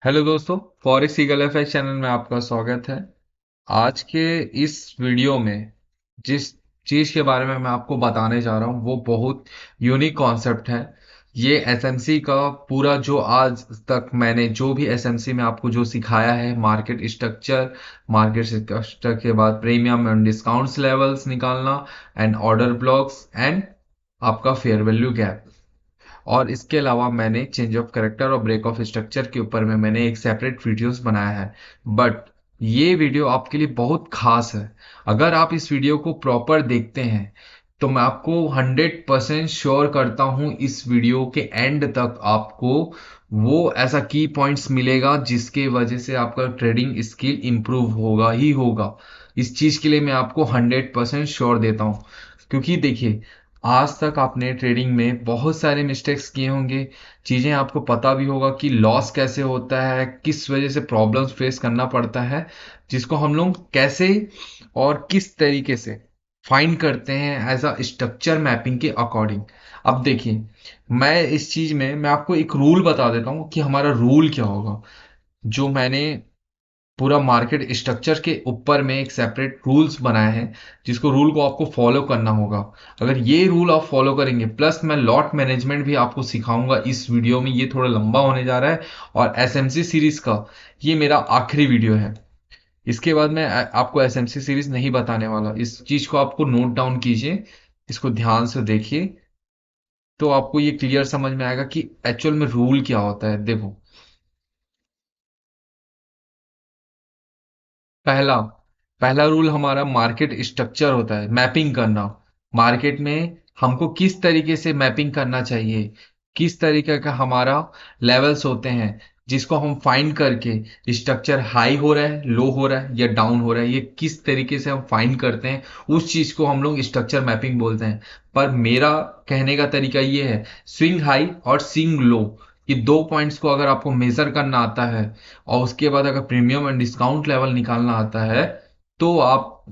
Hello दोस्तों, forex eagle FX channel में आपका स्वागत है। आज के इस वीडियो में जिस चीज के बारे में मैं आपको बताने जा रहा हूँ वो बहुत यूनिक कॉन्सेप्ट है। ये एसएमसी का पूरा जो आज तक मैंने जो भी एसएमसी में आपको जो सिखाया है, मार्केट स्ट्रक्चर के बाद प्रीमियम एंड डिस्काउंट्स लेवल्स निकालना एंड ऑर्डर ब्लॉक्स एंड आपका फेयर वैल्यू गैप, और इसके अलावा मैंने चेंज ऑफ करेक्टर और ब्रेक ऑफ स्ट्रक्चर के ऊपर में मैंने एक सेपरेट वीडियोस बनाया है। बट ये वीडियो आपके लिए बहुत खास है। अगर आप इस वीडियो को प्रॉपर देखते हैं तो मैं आपको 100% श्योर करता हूं इस वीडियो के एंड तक आपको वो ऐसा की पॉइंट्स मिलेगा जिसके वजह से आपका ट्रेडिंग स्किल इंप्रूव होगा ही होगा। इस चीज के लिए मैं आपको 100% श्योर देता हूं, क्योंकि देखिए, आज तक आपने ट्रेडिंग में बहुत सारे मिस्टेक्स किए होंगे। चीजें आपको पता भी होगा कि लॉस कैसे होता है, किस वजह से प्रॉब्लम्स फेस करना पड़ता है, जिसको हम लोग कैसे और किस तरीके से फाइंड करते हैं एज अ स्ट्रक्चर मैपिंग के अकॉर्डिंग। अब देखिए, मैं इस चीज में मैं आपको एक रूल बता देता हूँ कि हमारा रूल क्या होगा। जो मैंने पूरा मार्केट स्ट्रक्चर के ऊपर में एक सेपरेट रूल्स बनाए हैं, जिसको रूल को आपको फॉलो करना होगा। अगर ये रूल आप फॉलो करेंगे, प्लस मैं लॉट मैनेजमेंट भी आपको सिखाऊंगा इस वीडियो में। ये थोड़ा लंबा होने जा रहा है और एसएमसी सीरीज का ये मेरा आखिरी वीडियो है। इसके बाद मैं आपको एसएमसी सीरीज नहीं बताने वाला। इस चीज को आपको नोट डाउन कीजिए, इसको ध्यान से देखिए, तो आपको ये क्लियर समझ में आएगा कि एक्चुअल में रूल क्या होता है। देखो, पहला पहला रूल हमारा मार्केट स्ट्रक्चर होता है, मैपिंग करना। मार्केट में हमको किस तरीके से मैपिंग करना चाहिए, किस तरीके का हमारा लेवल्स होते हैं, जिसको हम फाइंड करके स्ट्रक्चर हाई हो रहा है, लो हो रहा है या डाउन हो रहा है, ये किस तरीके से हम फाइंड करते हैं, उस चीज को हम लोग स्ट्रक्चर मैपिंग बोलते हैं। पर मेरा कहने का तरीका ये है, स्विंग हाई और स्विंग लो, ये दो पॉइंट्स को अगर आपको मेजर करना आता है और उसके बाद अगर प्रीमियम एंड डिस्काउंट लेवल निकालना आता है, तो आप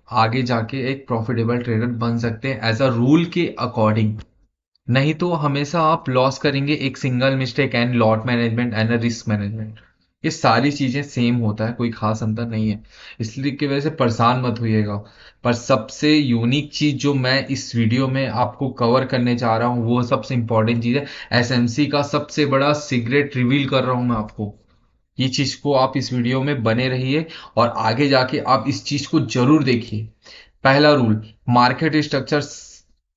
आगे जाके एक प्रॉफिटेबल ट्रेडर बन सकते हैं एज अ रूल के अकॉर्डिंग। नहीं तो हमेशा आप लॉस करेंगे। एक single mistake and lot management and risk management, ये सारी चीजें सेम होता है, कोई खास अंतर नहीं है। इसलिए की वजह से परेशान मत होइएगा। पर सबसे यूनिक चीज जो मैं इस वीडियो में आपको कवर करने जा रहा हूँ, वो सबसे इंपॉर्टेंट चीज है। एसएमसी का सबसे बड़ा सीक्रेट रिवील कर रहा हूं मैं आपको। ये चीज को आप इस वीडियो में बने रहिए और आगे जाके आप इस चीज को जरूर देखिए। पहला रूल, मार्केट स्ट्रक्चर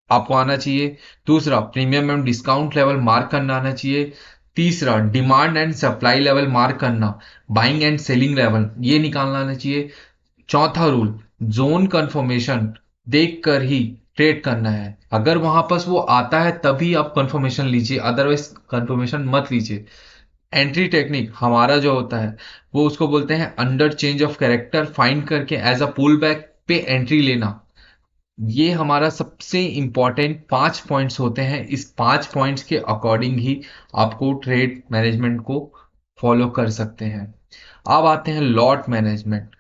आपको आना चाहिए। दूसरा, premium and discount level mark करना आना चाहिए। तीसरा, demand and supply level mark करना, बाइंग एंड सेलिंग लेवल ये निकालना आना चाहिए। चौथा रूल, जोन कंफर्मेशन देख कर ही ट्रेड करना है। अगर वहां पास वो आता है तभी आप कंफर्मेशन लीजिए, अदरवाइज कंफर्मेशन मत लीजिए। एंट्री टेक्निक हमारा जो होता है वो उसको बोलते हैं under change of character find करके एज अ पुल बैक पे एंट्री लेना। ये हमारा सबसे इंपॉर्टेंट 5 पॉइंट्स होते हैं। इस 5 पॉइंट्स के अकॉर्डिंग ही आपको ट्रेड मैनेजमेंट को फॉलो कर सकते हैं। अब आते हैं लॉट मैनेजमेंट।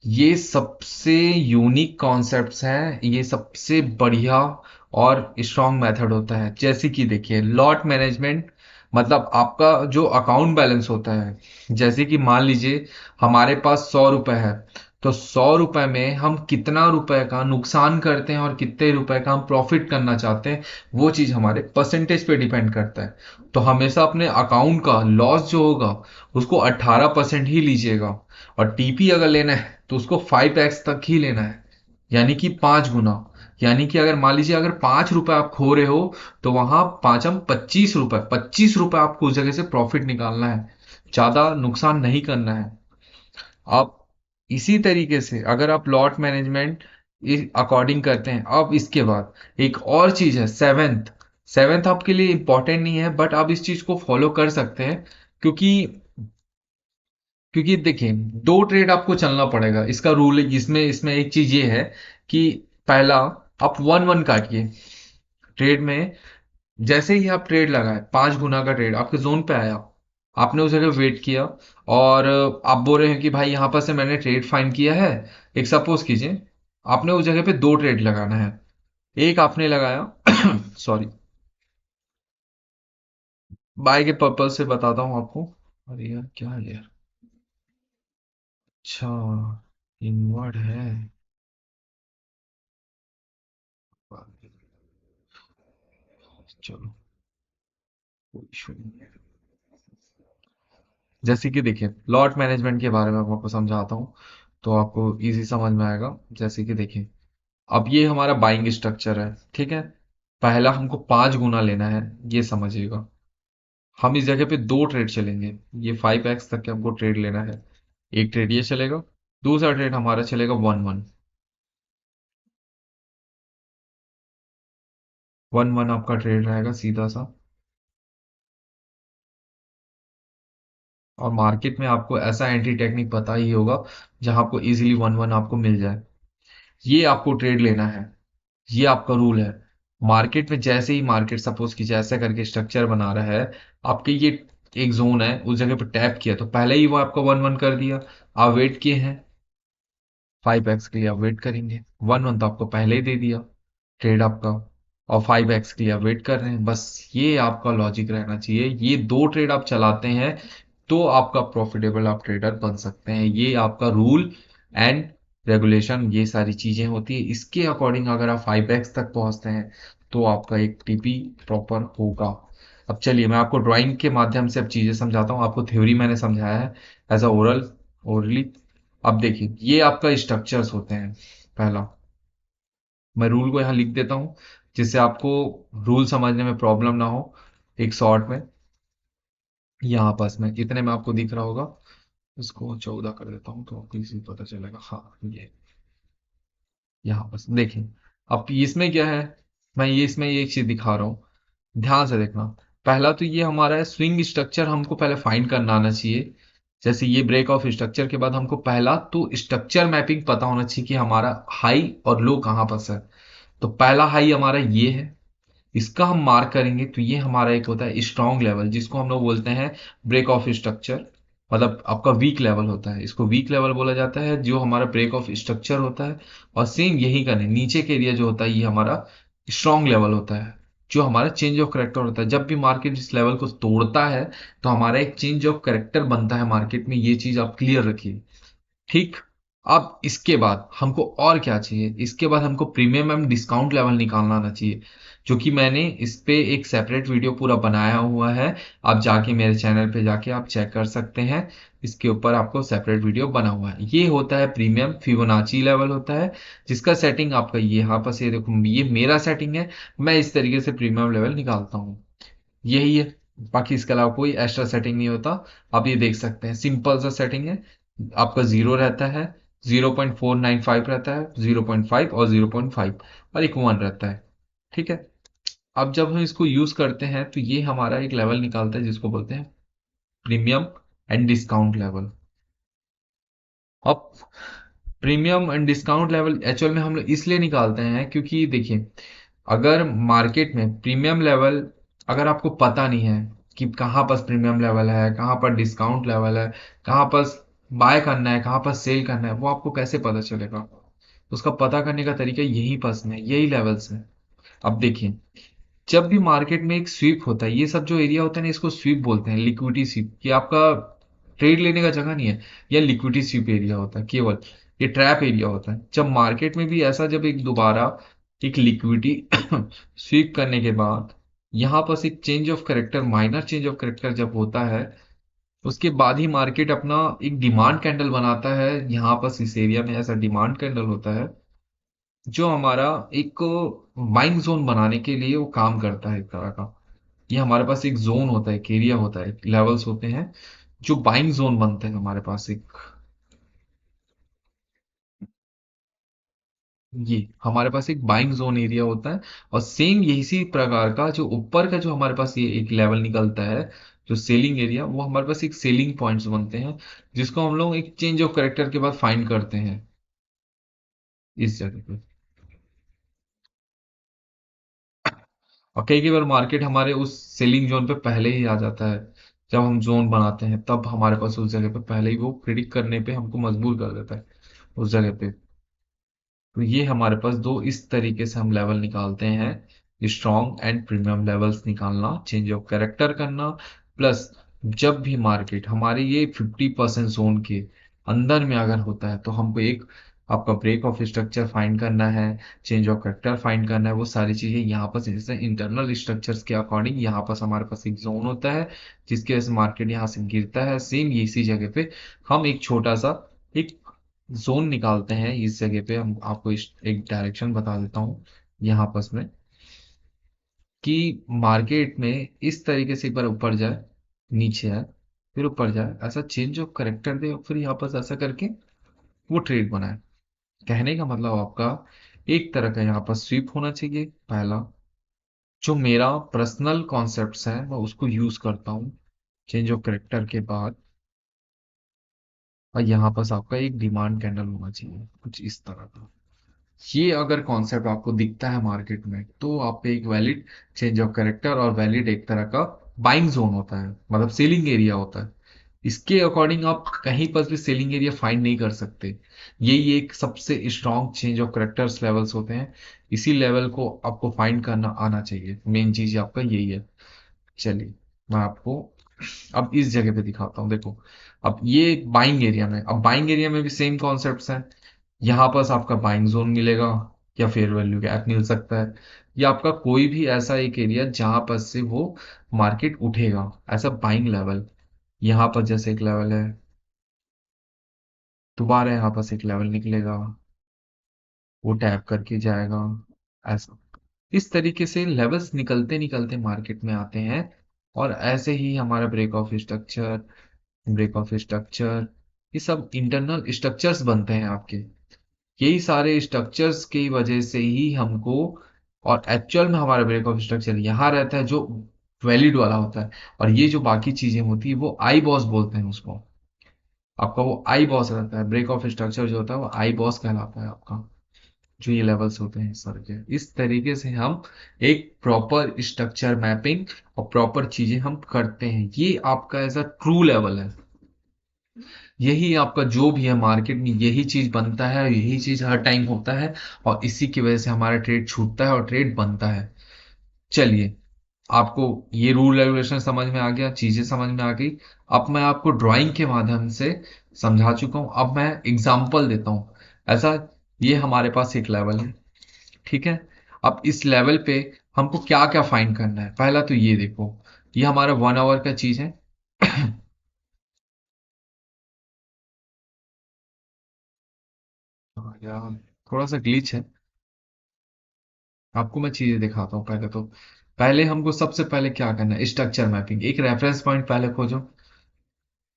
ये सबसे यूनिक कॉन्सेप्ट्स हैं, ये सबसे बढ़िया और स्ट्रॉन्ग मेथड होता है। जैसे कि देखिए, लॉट मैनेजमेंट मतलब आपका जो अकाउंट बैलेंस होता है। जैसे कि मान लीजिए हमारे पास 100 रुपए है, तो 100 रुपए में हम कितना रुपए का नुकसान करते हैं और कितने रुपए का हम प्रॉफिट करना चाहते हैं, वो चीज हमारे परसेंटेज पे डिपेंड करता है। तो हमेशा अपने अकाउंट का लॉस जो होगा उसको 18% ही लीजिएगा, और टीपी अगर लेना है तो उसको 5x तक ही लेना है, यानी कि 5 गुना। यानी कि अगर मान लीजिए अगर 5 रुपए आप खो रहे हो, तो वहां पांचम 25 रुपए, 25 रुपए आपको उस जगह से प्रॉफिट निकालना है, ज्यादा नुकसान नहीं करना है। आप इसी तरीके से अगर आप लॉट मैनेजमेंट अकॉर्डिंग करते हैं। अब इसके बाद एक और चीज है, सेवेंथ। सेवेंथ आपके लिए इंपॉर्टेंट नहीं है, बट आप इस चीज को फॉलो कर सकते हैं, क्योंकि क्योंकि देखिए, दो ट्रेड आपको चलना पड़ेगा। इसका रूल है, जिसमें इसमें एक चीज ये है कि पहला, आप 1-1 काटिए ट्रेड में। जैसे ही आप ट्रेड लगाए, 5 गुना का ट्रेड आपके जोन पे आया, आपने उस जगह वेट किया, और आप बोल रहे हैं कि भाई यहां पर से मैंने ट्रेड फाइंड किया है। एक सपोज कीजिए, आपने उस जगह पे दो ट्रेड लगाना है। एक आपने लगाया सॉरी, बाय के पर्पज से बताता हूं आपको। अरे यार क्या है यार। अच्छा, इनवर्ड है। चलो, कोई इशू नहीं है। जैसे कि देखिए, लॉट मैनेजमेंट के बारे में मैं आपको समझाता हूँ, तो आपको इजी समझ में आएगा। जैसे कि देखिए, अब ये हमारा बाइंग स्ट्रक्चर है, ठीक है। पहला हमको 5 गुना लेना है, ये समझिएगा। हम इस जगह पे दो ट्रेड चलेंगे। ये 5x तक के हमको ट्रेड लेना है। एक ट्रेड ये चलेगा, दूसरा ट्रेड हमारा चलेगा 1-1। 1-1 आपका ट्रेड रहेगा सीधा सा। और मार्केट में आपको ऐसा एंट्री टेक्निक पता ही होगा जहां आपको इजीली 1-1 आपको मिल जाए। ये आपको ट्रेड लेना है। ये आपका रूल है। मार्केट में जैसे ही मार्केट सपोज की जैसे करके स्ट्रक्चर बना रहा है, आपके ये एक जोन है, उस जगह पर टैप किया तो पहले ही वो आपका 1-1 कर दिया। आप वेट किए हैं, 5x के लिए आप वेट करेंगे। 1-1 तो आपको पहले ही दे दिया ट्रेड आपका, और 5x के लिए आप वेट कर रहे हैं। बस ये आपका लॉजिक रहना चाहिए। ये दो ट्रेड आप चलाते हैं तो आपका प्रॉफिटेबल आप ट्रेडर बन सकते हैं। ये आपका रूल एंड रेगुलेशन, ये सारी चीजें होती है। इसके अकॉर्डिंग अगर आप 5x तक पहुंचते हैं तो आपका एक टीपी प्रॉपर होगा। अब चलिए मैं आपको ड्राइंग के माध्यम से अब चीजें समझाता हूँ। आपको थ्योरी मैंने समझाया है एज अ ओरली। अब देखिए, ये आपका स्ट्रक्चर्स होते हैं। पहला, मैं रूल को यहाँ लिख देता हूँ जिससे आपको रूल समझने में प्रॉब्लम ना हो। एक शॉर्ट में, यहाँ पास में इतने में आपको दिख रहा होगा। इसको 14 कर देता हूँ तो आपको इसी पता चलेगा। हाँ, ये यहाँ पास देखिए। अब इसमें क्या है, मैं ये इसमें ये एक चीज दिखा रहा हूँ, ध्यान से देखना। पहला तो ये हमारा स्विंग स्ट्रक्चर हमको पहले फाइंड करना आना चाहिए। जैसे ये ब्रेक ऑफ स्ट्रक्चर के बाद हमको पहला तो स्ट्रक्चर मैपिंग पता होना चाहिए कि हमारा हाई और लो कहाँ पर है। तो पहला हाई हमारा ये है, इसका हम मार्क करेंगे तो ये हमारा एक होता है स्ट्रॉन्ग लेवल, जिसको हम लोग बोलते हैं ब्रेक ऑफ स्ट्रक्चर। मतलब आपका वीक लेवल होता है, इसको वीक लेवल बोला जाता है, जो हमारा ब्रेक ऑफ स्ट्रक्चर होता है। और सेम यही का नहीं, नीचे के एरिया जो होता है ये हमारा स्ट्रॉन्ग लेवल होता है, जो हमारा चेंज ऑफ करेक्टर होता है। जब भी मार्केट इस लेवल को तोड़ता है तो हमारा एक चेंज ऑफ करेक्टर बनता है मार्केट में। ये चीज आप क्लियर रखिए, ठीक। अब इसके बाद हमको और क्या चाहिए, इसके बाद हमको प्रीमियम एंड डिस्काउंट लेवल निकालना आना चाहिए, जो कि मैंने इस पे एक सेपरेट वीडियो पूरा बनाया हुआ है। आप जाके मेरे चैनल पे जाके आप चेक कर सकते हैं। इसके ऊपर आपको सेपरेट वीडियो बना हुआ है। ये होता है प्रीमियम फिबोनाची लेवल होता है, जिसका सेटिंग आपका ये यहाँ पर, ये देखो ये मेरा सेटिंग है। मैं इस तरीके से प्रीमियम लेवल निकालता हूँ, यही है। बाकी इसके अलावा कोई एक्स्ट्रा सेटिंग नहीं होता। आप ये देख सकते हैं, सिंपल सा सेटिंग है। आपका जीरो रहता है, 0.495 रहता है, 0.5 और 0.5, और एक 1 रहता है, ठीक है। अब जब हम इसको यूज करते हैं तो ये हमारा एक लेवल निकालता है जिसको बोलते हैं प्रीमियम एंड डिस्काउंट लेवल। अब premium and discount level actual में हम लोग इसलिए निकालते हैं क्योंकि देखिए, अगर मार्केट में प्रीमियम लेवल अगर आपको पता नहीं है कि कहाँ पर प्रीमियम लेवल है, कहाँ पर डिस्काउंट लेवल है, कहाँ पर बाय करना है, कहाँ पर सेल करना है, वो आपको कैसे पता चलेगा। उसका पता करने का तरीका यही पास में है, यही लेवल्स है। अब देखिए, जब भी मार्केट में एक स्वीप होता है, ये सब जो एरिया होता है ना, इसको स्वीप बोलते हैं, लिक्विडिटी स्वीप। ये आपका ट्रेड लेने का जगह नहीं है, यह लिक्विडिटी स्वीप एरिया होता है केवल। ये ट्रैप एरिया होता है। जब मार्केट में भी ऐसा, जब एक दोबारा एक लिक्विडिटी स्वीप करने के बाद यहाँ पर एक change of character, minor change of character जब होता है, उसके बाद ही मार्केट अपना एक डिमांड कैंडल बनाता है। यहाँ पर इस एरिया में ऐसा डिमांड कैंडल होता है जो हमारा एक बाइंग जोन बनाने के लिए वो काम करता है एक तरह का। ये हमारे पास एक जोन होता है, एक एरिया होता है, लेवल्स होते हैं जो बाइंग जोन बनते हैं हमारे पास एक। ये हमारे पास एक बाइंग जोन एरिया होता है। और सेम यही सी प्रकार का जो ऊपर का जो हमारे पास ये एक लेवल निकलता है, जो सेलिंग एरिया, वो हमारे पास एक सेलिंग पॉइंट्स बनते हैं, जिसको हम लोग एक चेंज ऑफ करेक्टर के बाद फाइंड करते हैं इस जगह पे। और कई कई बार मार्केट हमारे उस सेलिंग जोन पे पहले ही आ जाता है। जब हम जोन बनाते हैं तब हमारे पास उस जगह पे पहले ही वो प्रिडिक्ट करने पे हमको मजबूर कर देता है उस जगह पे। तो ये हमारे पास दो इस तरीके से हम लेवल निकालते हैं, स्ट्रॉन्ग एंड प्रीमियम लेवल्स निकालना, चेंज ऑफ कैरेक्टर करना, प्लस जब भी मार्केट हमारे ये 50% जोन के अंदर में अगर होता है तो हमको एक आपका ब्रेक ऑफ स्ट्रक्चर फाइंड करना है, चेंज ऑफ करेक्टर फाइंड करना है, वो सारी चीजें यहाँ पर जैसे इंटरनल स्ट्रक्चर्स के अकॉर्डिंग यहाँ पर हमारे पास एक जोन होता है जिसकी वजह से मार्केट यहाँ से गिरता है। सेम इसी जगह पे हम एक छोटा सा एक जोन निकालते हैं। इस जगह पे हम आपको एक डायरेक्शन बता देता हूँ यहाँ पर में, कि मार्केट में इस तरीके से एक बार ऊपर जाए, नीचे आए, फिर ऊपर जाए, ऐसा चेंज ऑफ करेक्टर दे और फिर यहाँ पर ऐसा करके वो ट्रेड बनाए। कहने का मतलब आपका एक तरह का यहाँ पर स्वीप होना चाहिए पहला। जो मेरा पर्सनल कॉन्सेप्ट्स है मैं उसको यूज करता हूँ चेंज ऑफ करेक्टर के बाद। और यहाँ पर आपका एक डिमांड कैंडल होना चाहिए कुछ इस तरह का। ये अगर कॉन्सेप्ट आपको दिखता है मार्केट में तो आप पे एक वैलिड चेंज ऑफ कैरेक्टर और वैलिड एक तरह का बाइंग जोन होता है, मतलब सेलिंग एरिया होता है। इसके अकॉर्डिंग आप कहीं पर भी सेलिंग एरिया फाइंड नहीं कर सकते। यही एक सबसे strong change of characters levels होते हैं। इसी लेवल को आपको फाइंड करना आना चाहिए, मेन चीज आपका यही है। चलिए मैं आपको अब इस जगह पे दिखाता हूँ। देखो अब ये बाइंग एरिया में, अब बाइंग एरिया में भी सेम कॉन्सेप्ट्स हैं। यहाँ पास आपका बाइंग जोन मिलेगा या फेयर वैल्यू गैप मिल सकता है, या आपका कोई भी ऐसा एक एरिया जहां पर से वो मार्केट उठेगा ऐसा बाइंग लेवल। यहाँ पर जैसे एक लेवल है, दोबारा यहाँ पास एक लेवल निकलेगा, वो टैप करके जाएगा ऐसा। इस तरीके से लेवल्स निकलते निकलते मार्केट में आते हैं। और ऐसे ही हमारा break of structure, break of structure, ये सब इंटरनल स्ट्रक्चर्स बनते हैं आपके। यही सारे स्ट्रक्चर्स की वजह से ही हमको, और एक्चुअल में हमारा ब्रेक ऑफ स्ट्रक्चर यहाँ रहता है जो वैलिड वाला होता है। और ये जो बाकी चीजें होती है वो आई बॉस बोलते हैं उसको। आपका वो आई बॉस रहता है, ब्रेक ऑफ स्ट्रक्चर जो होता है वो आई बॉस कहलाता है आपका। जो ये लेवल्स होते हैं सर के, इस तरीके से हम एक प्रॉपर स्ट्रक्चर मैपिंग और प्रॉपर चीजें हम करते हैं। ये आपका ऐसा ट्रू लेवल है। यही आपका जो भी है मार्केट में यही चीज बनता है, यही चीज हर टाइम होता है। और इसी की वजह से हमारा ट्रेड छूटता है और ट्रेड बनता है। चलिए आपको ये रूल रेगुलेशन समझ में आ गया, चीजें समझ में आ गई। अब मैं आपको ड्राइंग के माध्यम से समझा चुका हूं, अब मैं एग्जाम्पल देता हूं। ऐसा ये हमारे पास एक लेवल है, ठीक है। अब इस लेवल पे हमको क्या क्या फाइंड करना है, पहला तो ये देखो, ये हमारा 1 आवर का चीज है। यार थोड़ा सा ग्लिच है, आपको मैं चीजें दिखाता हूँ पहले तो। पहले हमको सबसे पहले क्या करना है, स्ट्रक्चर मैपिंग, एक रेफरेंस पॉइंट पहले खोजो।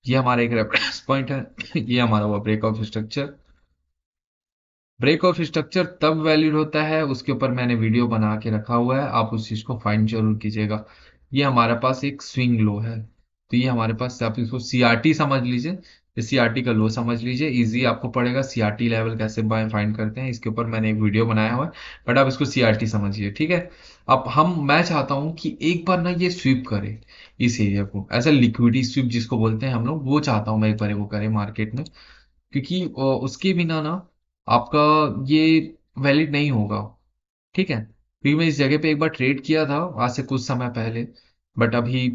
ये हमारा एक रेफरेंस पॉइंट है। ये हमारा हुआ break of structure. Break of structure तब वैलिड होता है, उसके ऊपर मैंने वीडियो बना के रखा हुआ है, आप उस चीज को फाइंड जरूर कीजिएगा। ये हमारे पास एक स्विंग लो है, तो ये हमारे पास आप इसको सीआरटी समझ लीजिए, सीआरटी का लो समझ लीजिए, इजी आपको पड़ेगा। सीआरटी लेवल कैसे फाइंड करते हैं इसके ऊपर मैंने एक वीडियो बनाया हुआ है, बट आप इसको सीआरटी समझिए, ठीक है। अब मैं चाहता हूं कि एक बार ना ये स्वीप करे इस एरिया को, ऐसा लिक्विडिटी स्वीप जिसको बोलते हैं हम लोग, वो चाहता हूं मैं एक बार वो करे मार्केट में। क्योंकि उसके बिना ना आपका ये वैलिड नहीं होगा, ठीक है। क्योंकि मैं इस जगह पे एक बार ट्रेड किया था आज से कुछ समय पहले, बट अभी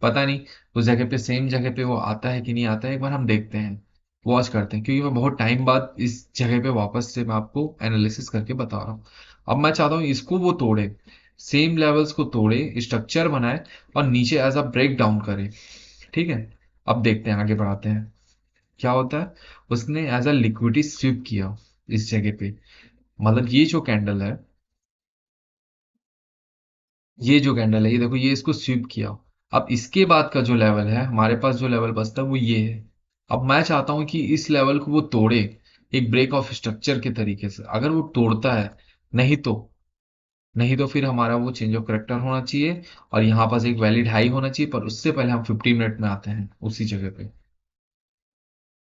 पता नहीं उस जगह पे सेम जगह पे वो आता है कि नहीं आता है, एक बार हम देखते हैं, वॉच करते हैं। क्योंकि मैं बहुत टाइम बाद इस जगह पे वापस से मैं आपको एनालिसिस करके बता रहा हूँ। अब मैं चाहता हूँ इसको वो तोड़े, सेम लेवल्स को तोड़े, स्ट्रक्चर बनाए और नीचे एज अ ब्रेक डाउन करे, ठीक है। अब देखते हैं, आगे बढ़ाते हैं क्या होता है। उसने एज अ लिक्विडिटी स्विप किया इस जगह पे, मतलब ये जो कैंडल है, ये जो कैंडल है, ये देखो ये इसको स्विप किया। अब इसके बाद का जो लेवल है हमारे पास, जो लेवल बचता है वो ये है। अब मैं चाहता हूं कि इस लेवल को वो तोड़े एक ब्रेक ऑफ स्ट्रक्चर के तरीके से। अगर वो तोड़ता है, नहीं तो फिर हमारा वो चेंज ऑफ करेक्टर होना चाहिए और यहाँ पास एक वैलिड हाई होना चाहिए। पर उससे पहले हम 15 मिनट में आते हैं उसी जगह पे,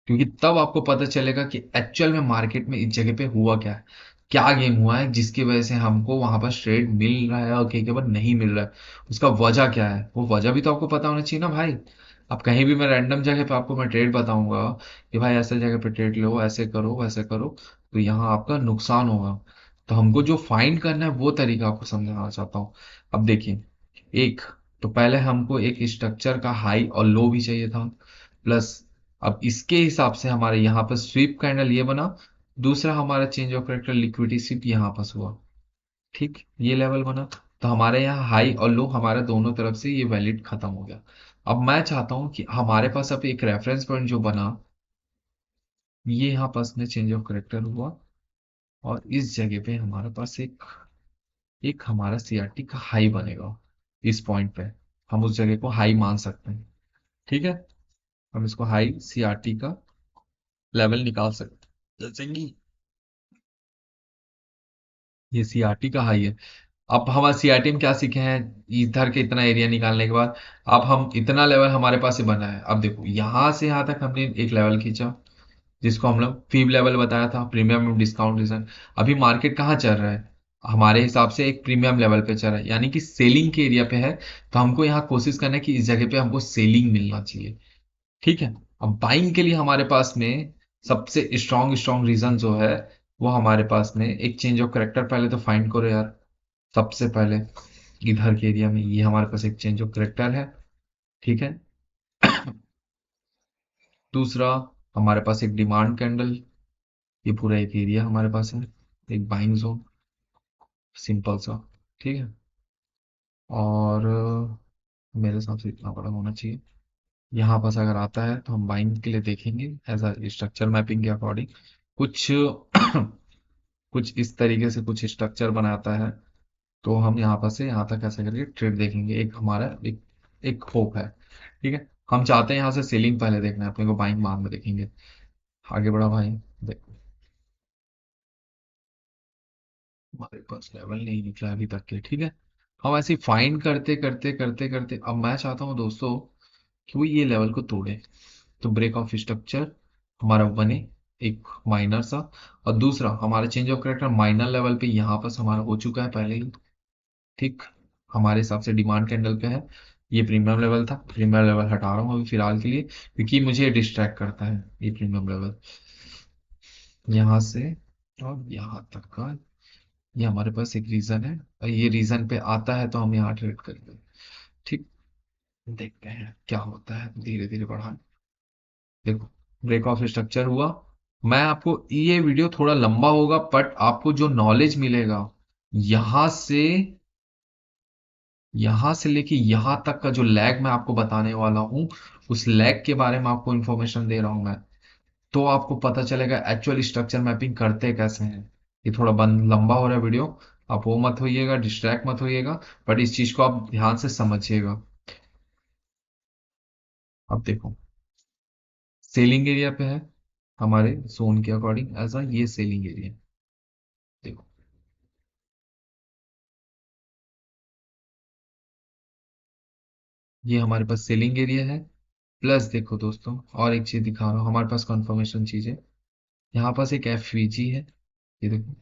क्योंकि तब आपको पता चलेगा कि एक्चुअल में मार्केट में इस जगह पे हुआ क्या है, क्या गेम हुआ है जिसकी वजह से हमको वहां पर ट्रेड मिल रहा है और कहीं के बाद नहीं मिल रहा है। उसका वजह क्या है, वो वजह भी तो आपको पता होना चाहिए ना भाई। अब कहीं भी मैं रैंडम जगह पे आपको मैं ट्रेड बताऊंगा कि भाई ऐसे जगह पे ट्रेड लो, ऐसे करो वैसे करो, तो यहाँ आपका नुकसान होगा। तो हमको जो फाइंड करना है वो तरीका आपको समझाना चाहता हूँ। अब देखिए, एक तो पहले हमको एक स्ट्रक्चर का हाई और लो भी चाहिए था, प्लस अब इसके हिसाब से हमारे यहाँ पर स्वीप कैंडल ये बना, दूसरा हमारा change of character liquidity SVEEP यहाँ पास हुआ, ठीक, ये लेवल बना। तो हमारे यहाँ हाई और लो हमारे दोनों तरफ से ये वैलिड खत्म हो गया। अब मैं चाहता हूँ कि हमारे पास अब एक रेफरेंस पॉइंट जो बना, ये यहाँ पास में चेंज ऑफ करेक्टर हुआ, और इस जगह पे हमारे पास एक एक हमारा सीआरटी का हाई बनेगा। इस पॉइंट पे हम उस जगह को हाई मान सकते हैं, ठीक है। हम इसको हाई सीआरटी का लेवल निकाल सकते हैं, जैसे कि ये सीआरटी का हाई है। अब हम सीआरटी में क्या सीखे हैं, इधर के इतना एरिया निकालने के बाद अब हम इतना लेवल हमारे पास से बना है। अब देखो यहां से यहां तक हमने एक लेवल खींचा, जिसको हम लोग फीब लेवल बताया था, प्रीमियम डिस्काउंट रीजन। अभी मार्केट कहाँ चल रहा है, हमारे हिसाब से एक प्रीमियम लेवल पे चल रहा है, यानी कि सेलिंग के एरिया पे है। तो हमको यहाँ कोशिश करना है कि इस जगह पे हमको सेलिंग मिलना चाहिए, ठीक है। अब बाइंग के लिए हमारे पास में सबसे स्ट्रॉन्ग स्ट्रॉन्ग रीजन जो है, वो हमारे पास में एक चेंज ऑफ करेक्टर पहले तो फाइंड करो यार। सबसे पहले इधर के एरिया में ये हमारे पास एक चेंज ऑफ करेक्टर है, ठीक है। दूसरा हमारे पास एक डिमांड कैंडल, ये पूरा एक एरिया हमारे पास है, एक बाइंग जोन, सिंपल सा, ठीक है। और मेरे हिसाब से इतना बड़ा होना चाहिए। यहाँ पास अगर आता है तो हम बाइंग के लिए देखेंगे एज अ स्ट्रक्चर मैपिंग के अकॉर्डिंग, कुछ कुछ इस तरीके से कुछ स्ट्रक्चर बनाता है। तो हम यहाँ पर से यहाँ तक ऐसे करके ट्रेड देखेंगे, एक हमारा एक एक होप है, ठीक है। हम चाहते हैं यहाँ से सेलिंग पहले देखना है अपने को, बाइंग बाद में देखेंगे। आगे बढ़ा भाई, देखो हमारे पास लेवल नहीं निकला अभी तक के, ठीक है। हम ऐसे फाइंड करते करते करते करते अब मैं चाहता हूँ दोस्तों कि वो ये लेवल को तोड़े। तो ब्रेक ऑफ स्ट्रक्चर हमारा बने एक माइनर सा, और दूसरा हमारा change of character minor level पे यहाँ पर हमारा हो चुका है पहले ही, ठीक। हमारे हिसाब से डिमांड कैंडल पे है, ये प्रीमियम लेवल था, प्रीमियम लेवल हटा रहा हूँ अभी फिलहाल के लिए, क्योंकि मुझे डिस्ट्रैक्ट करता है ये प्रीमियम लेवल। यहाँ से और यहाँ तक का ये हमारे पास एक रीजन है, और ये रीजन पे आता है तो हम यहाँ ट्रेड करेंगे, ठीक। देखते हैं क्या होता है, धीरे धीरे बढ़ा। देखो ब्रेक ऑफ स्ट्रक्चर हुआ। मैं आपको, ये वीडियो थोड़ा लंबा होगा बट आपको जो नॉलेज मिलेगा यहां से यहां से लेके यहां तक का जो लैग मैं आपको बताने वाला हूं, उस लैग के बारे में आपको इंफॉर्मेशन दे रहा हूं मैं। तो आपको पता चलेगा एक्चुअल स्ट्रक्चर मैपिंग करते कैसे हैं। ये थोड़ा लंबा हो रहा है वीडियो, आप वो मत होइएगा, डिस्ट्रैक्ट मत होइएगा, बट इस चीज को आप ध्यान से समझिएगा। अब देखो सेलिंग एरिया पे है, हमारे जोन के अकॉर्डिंग ऐसा ये सेलिंग एरिया, देखो ये हमारे पास सेलिंग एरिया है। प्लस देखो दोस्तों और एक चीज दिखा रहा हूँ, हमारे पास कंफर्मेशन चीज है, यहाँ पास एक एफवीजी है, ये देखो,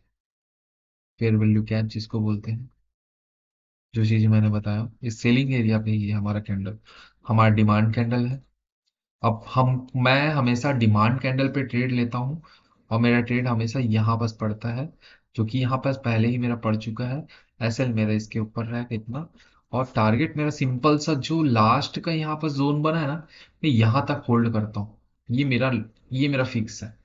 फेयर वैल्यू कैप जिसको बोलते हैं, जो चीज मैंने बताया इस सेलिंग एरिया पे ही है हमारा कैंडल, हमारा डिमांड कैंडल है। अब हम मैं हमेशा डिमांड कैंडल पे ट्रेड लेता हूँ, और मेरा ट्रेड हमेशा यहाँ पास पड़ता है, जो कि यहाँ पास पहले ही मेरा पड़ चुका है। एसएल मेरा इसके ऊपर है कितना, और टारगेट मेरा सिंपल सा जो लास्ट का यहाँ पर जोन बना है ना, मैं यहाँ तक होल्ड करता हूँ। ये मेरा फिक्स है,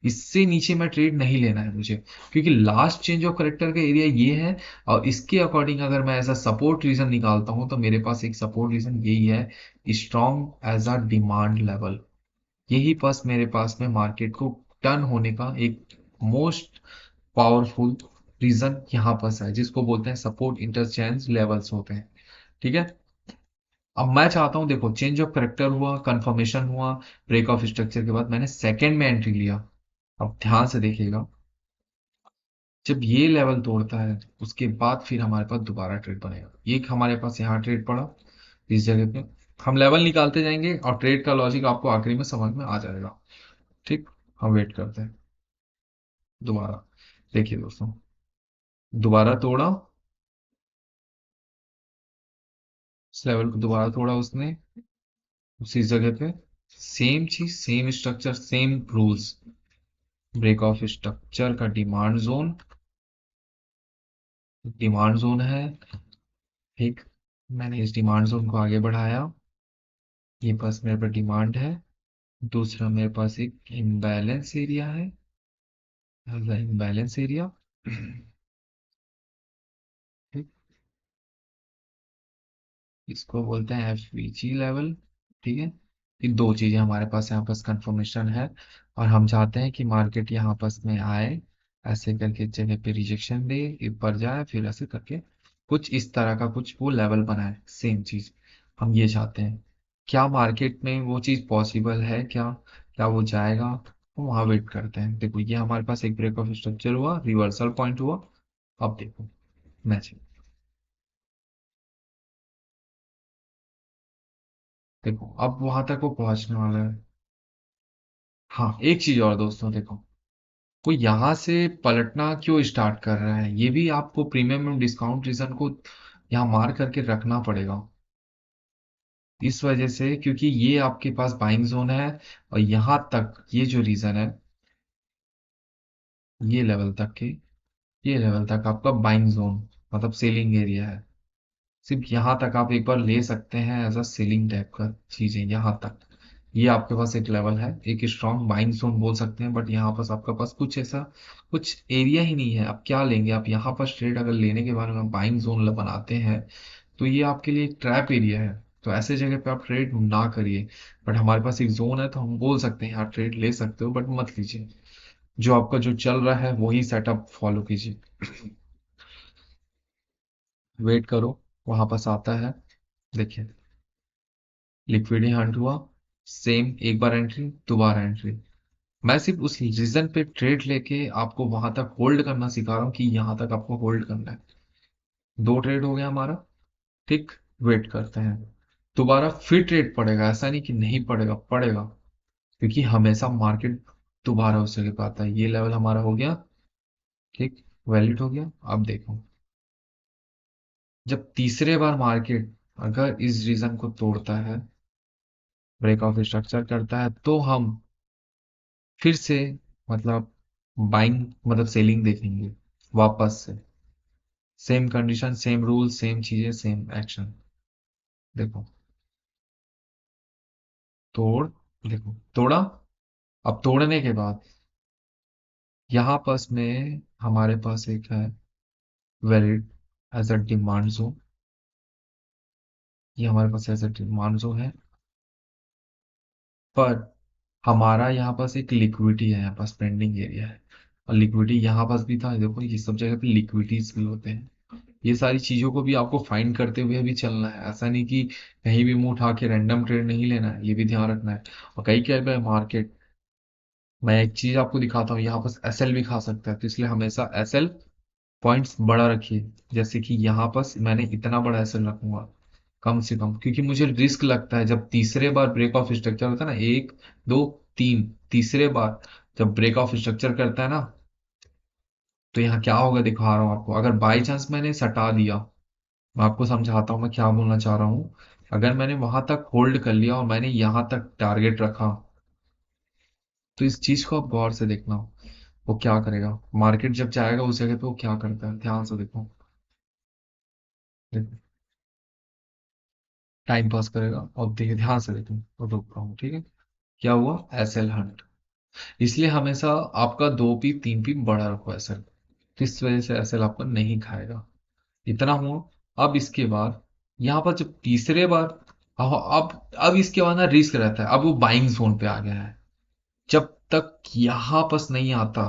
इससे नीचे मैं ट्रेड नहीं लेना है मुझे, क्योंकि लास्ट चेंज ऑफ करेक्टर का एरिया ये है। और इसके अकॉर्डिंग अगर मैं एज अ सपोर्ट रीजन निकालता हूं तो मेरे पास एक सपोर्ट रीजन यही है, strong as a demand level. यही पास मेरे पास में मार्केट को टर्न होने का एक मोस्ट पावरफुल रीजन यहाँ पास है, जिसको बोलते हैं सपोर्ट इंटरचेंज लेवल्स होते हैं, ठीक है। अब मैं चाहता हूं, देखो चेंज ऑफ करेक्टर हुआ, कंफर्मेशन हुआ, ब्रेक ऑफ स्ट्रक्चर के बाद मैंने सेकंड में एंट्री लिया। अब ध्यान से देखिएगा, जब ये लेवल तोड़ता है उसके बाद फिर हमारे पास दोबारा ट्रेड बनेगा। एक हमारे पास यहाँ ट्रेड पड़ा इस जगह पे, हम लेवल निकालते जाएंगे और ट्रेड का लॉजिक आपको आखिरी में समझ में आ जाएगा, ठीक। हम वेट करते हैं दोबारा, देखिए दोस्तों दोबारा तोड़ा, इस लेवल को दोबारा तोड़ा उसने, उसी जगह पे सेम चीज, same structure, same rules, break of structure का डिमांड जोन है, ठीक। मैंने इस डिमांड जोन को आगे बढ़ाया। ये बस मेरे पास डिमांड है। दूसरा मेरे पास एक इम्बैलेंस एरिया है, इम्बैलेंस एरिया। ठीक, इसको बोलते हैं एफवीजी लेवल। ठीक है। ये दो चीजें हमारे पास यहाँ पास कंफर्मेशन है, और हम चाहते हैं कि मार्केट यहाँ पास में आए, ऐसे करके जगह पे रिजेक्शन दे, ऊपर जाए, फिर ऐसे करके कुछ इस तरह का कुछ वो लेवल बनाए, सेम चीज हम ये चाहते हैं। क्या मार्केट में वो चीज पॉसिबल है क्या? क्या वो जाएगा? हम वहां वेट करते हैं। देखो ये हमारे पास एक ब्रेक ऑफ स्ट्रक्चर हुआ, रिवर्सल पॉइंट हुआ। अब देखो मैच, देखो अब वहां तक वो पहुंचने वाला है। हाँ, एक चीज और दोस्तों, देखो वो यहां से पलटना क्यों स्टार्ट कर रहा है, ये भी आपको प्रीमियम डिस्काउंट रीजन को यहाँ मार करके रखना पड़ेगा। इस वजह से, क्योंकि ये आपके पास बाइंग जोन है, और यहाँ तक ये जो रीजन है, ये लेवल तक के, ये लेवल तक आपका बाइंग जोन, मतलब सेलिंग एरिया है। सिर्फ यहाँ तक आप एक बार ले सकते हैं एज अ सेलिंग टाइप का चीजें, यहाँ तक। ये आपके पास एक लेवल है, एक स्ट्रॉन्ग बाइंग जोन बोल सकते हैं, बट यहाँ पास आपका पास कुछ ऐसा कुछ एरिया ही नहीं है। आप क्या लेंगे? आप यहाँ पर ट्रेड अगर लेने के बारे में बाइंग जोन बनाते हैं, तो ये आपके लिए एक ट्रैप एरिया है। तो ऐसे जगह पे आप ट्रेड ना करिए। बट हमारे पास एक जोन है, तो हम बोल सकते हैं यहाँ ट्रेड ले सकते हो, बट मत लीजिए। जो आपका जो चल रहा है वही सेटअप फॉलो कीजिए। वेट करो, वहां पास आता है। देखिए, लिक्विडी हंट हुआ, सेम एक बार एंट्री, दोबारा एंट्री। मैं सिर्फ उस रीजन पे ट्रेड लेके आपको वहां तक होल्ड करना सिखा रहा हूँ, कि यहां तक आपको होल्ड करना है। दो ट्रेड हो गया हमारा। ठीक। वेट करते हैं, दोबारा फिर ट्रेड पड़ेगा, ऐसा नहीं कि नहीं पड़ेगा, पड़ेगा। क्योंकि हमेशा मार्केट दोबारा उस जगह पे आता है। ये लेवल हमारा हो गया। ठीक, वैलिड हो गया। अब देखो, जब तीसरे बार मार्केट अगर इस रीजन को तोड़ता है, ब्रेक ऑफ स्ट्रक्चर करता है, तो हम फिर से, मतलब बाइंग मतलब सेलिंग देखेंगे वापस से। Same condition, same rule, same चीजें, सेम एक्शन। देखो, तोड़, देखो तोड़ा। अब तोड़ने के बाद यहाँ पास में हमारे पास एक है valid as a demand zone. ये हमारे पास एज अ डिमांड जोन है, पर हमारा यहाँ पास एक लिक्विडिटी है, यहाँ पास पेंडिंग एरिया है। और लिक्विडिटी यहाँ पास भी था। देखो ये सब जगह पे लिक्विडिटीज भी होते हैं। ये सारी चीजों को भी आपको फाइंड करते हुए भी चलना है। ऐसा नहीं कि कहीं भी मुंह उठा के रैंडम ट्रेड नहीं लेना है, ये भी ध्यान रखना है। और कई कई बार मार्केट, मैं एक चीज आपको दिखाता हूँ, यहाँ पास एसएल भी खा सकता है, तो इसलिए हमेशा एसएल पॉइंट्स बड़ा रखिए। जैसे कि यहाँ पास मैंने इतना बड़ा एसएल रखूंगा कम से कम, क्योंकि मुझे रिस्क लगता है जब तीसरे बार ब्रेक ऑफ स्ट्रक्चर होता है ना, एक, दो, तीन, तीसरे बार जब ब्रेक ऑफ स्ट्रक्चर करता है ना, तो यहाँ क्या होगा दिखा रहा हूँ आपको। अगर बाई चांस मैंने सटा दिया, मैं आपको समझाता हूँ मैं क्या बोलना चाह रहा हूँ। अगर मैंने वहां तक होल्ड कर लिया और मैंने यहाँ तक टारगेट रखा, तो इस चीज को आप गौर से देखना। वो क्या करेगा, मार्केट जब जाएगा उस जगह पे वो क्या करता है, ध्यान से देखो। देखो, टाइम पास करेगा, और देखिए ध्यान से देखो, और रुक रहा हूँ। ठीक है। क्या हुआ? SL hunt. इसलिए हमेशा आपका दो पी तीन पी बड़ा रखो एसएल। इस वजह से एसएल आपका नहीं खाएगा। इतना हुआ। अब इसके बाद यहाँ पर जब तीसरे बार, अब इसके बाद ना रिस्क रहता है। अब वो बाइंग जोन पे आ गया है। जब तक यहाँ पास नहीं आता,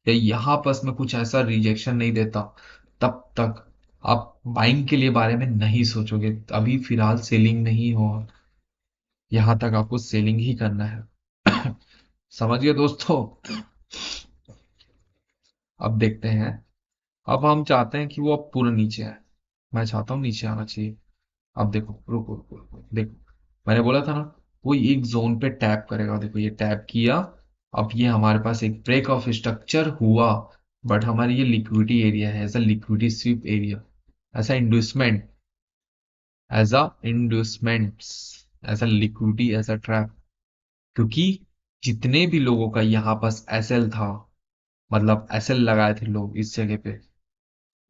या यहाँ पास में कुछ ऐसा रिजेक्शन नहीं देता, तब तक आप बाइंग के लिए बारे में नहीं सोचोगे। अभी फिलहाल सेलिंग नहीं हो, यहाँ तक आपको सेलिंग ही करना है। समझ गए दोस्तों? अब देखते हैं। अब हम चाहते हैं कि वो अब पूरा नीचे आए। मैं चाहता हूँ नीचे आना चाहिए। अब देखो, रुको रुको रुको, देखो मैंने बोला था ना, वो एक जोन पे टैप करेगा। देखो ये टैप किया। अब ये हमारे पास एक ब्रेक ऑफ स्ट्रक्चर हुआ, बट हमारी ये लिक्विडिटी एरिया है, as a liquidity sweep area, as a inducement, as a inducements, as a liquidity, as a trap. क्योंकि जितने भी लोगों का यहाँ पास एसएल था, मतलब एसएल लगाए थे लोग इस जगह पे,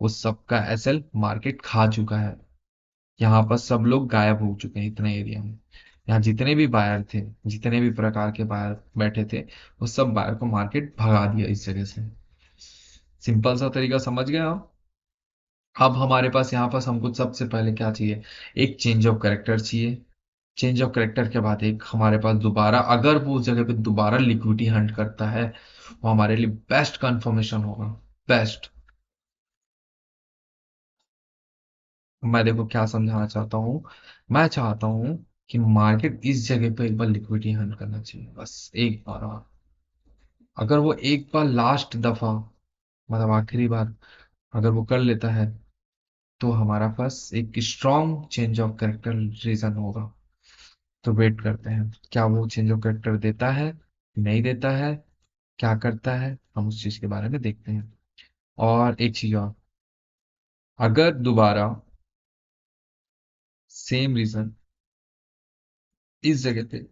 वो सबका एसएल मार्केट खा चुका है। यहाँ पर सब लोग गायब हो चुके हैं इतने एरिया में। यहाँ जितने भी बायर थे, जितने भी प्रकार के बायर बैठे थे, वो सब बायर को मार्केट भगा दिया इस जगह से। सिंपल सा तरीका समझ गए आप। अब हमारे पास यहाँ पास हमको सबसे पहले क्या चाहिए, एक चेंज ऑफ करेक्टर चाहिए। चेंज ऑफ करेक्टर के बाद एक हमारे पास दोबारा, अगर वो उस जगह पे दोबारा लिक्विडिटी हंट करता है, वो हमारे लिए बेस्ट कंफर्मेशन होगा। बेस्ट। मैं देखो क्या समझाना चाहता हूँ। मैं चाहता हूँ कि मार्केट इस जगह पे एक बार लिक्विडिटी हंट करना चाहिए, बस एक बार और। अगर वो एक बार लास्ट दफा, मतलब आखिरी बार अगर वो कर लेता है, तो हमारा पास एक strong change of character region होगा। तो वेट करते हैं, क्या वो चेंज ऑफ करेक्टर देता है, नहीं देता है, क्या करता है, हम उस चीज के बारे में देखते हैं। और एक चीज और, अगर दोबारा सेम रीजन इस जगह पे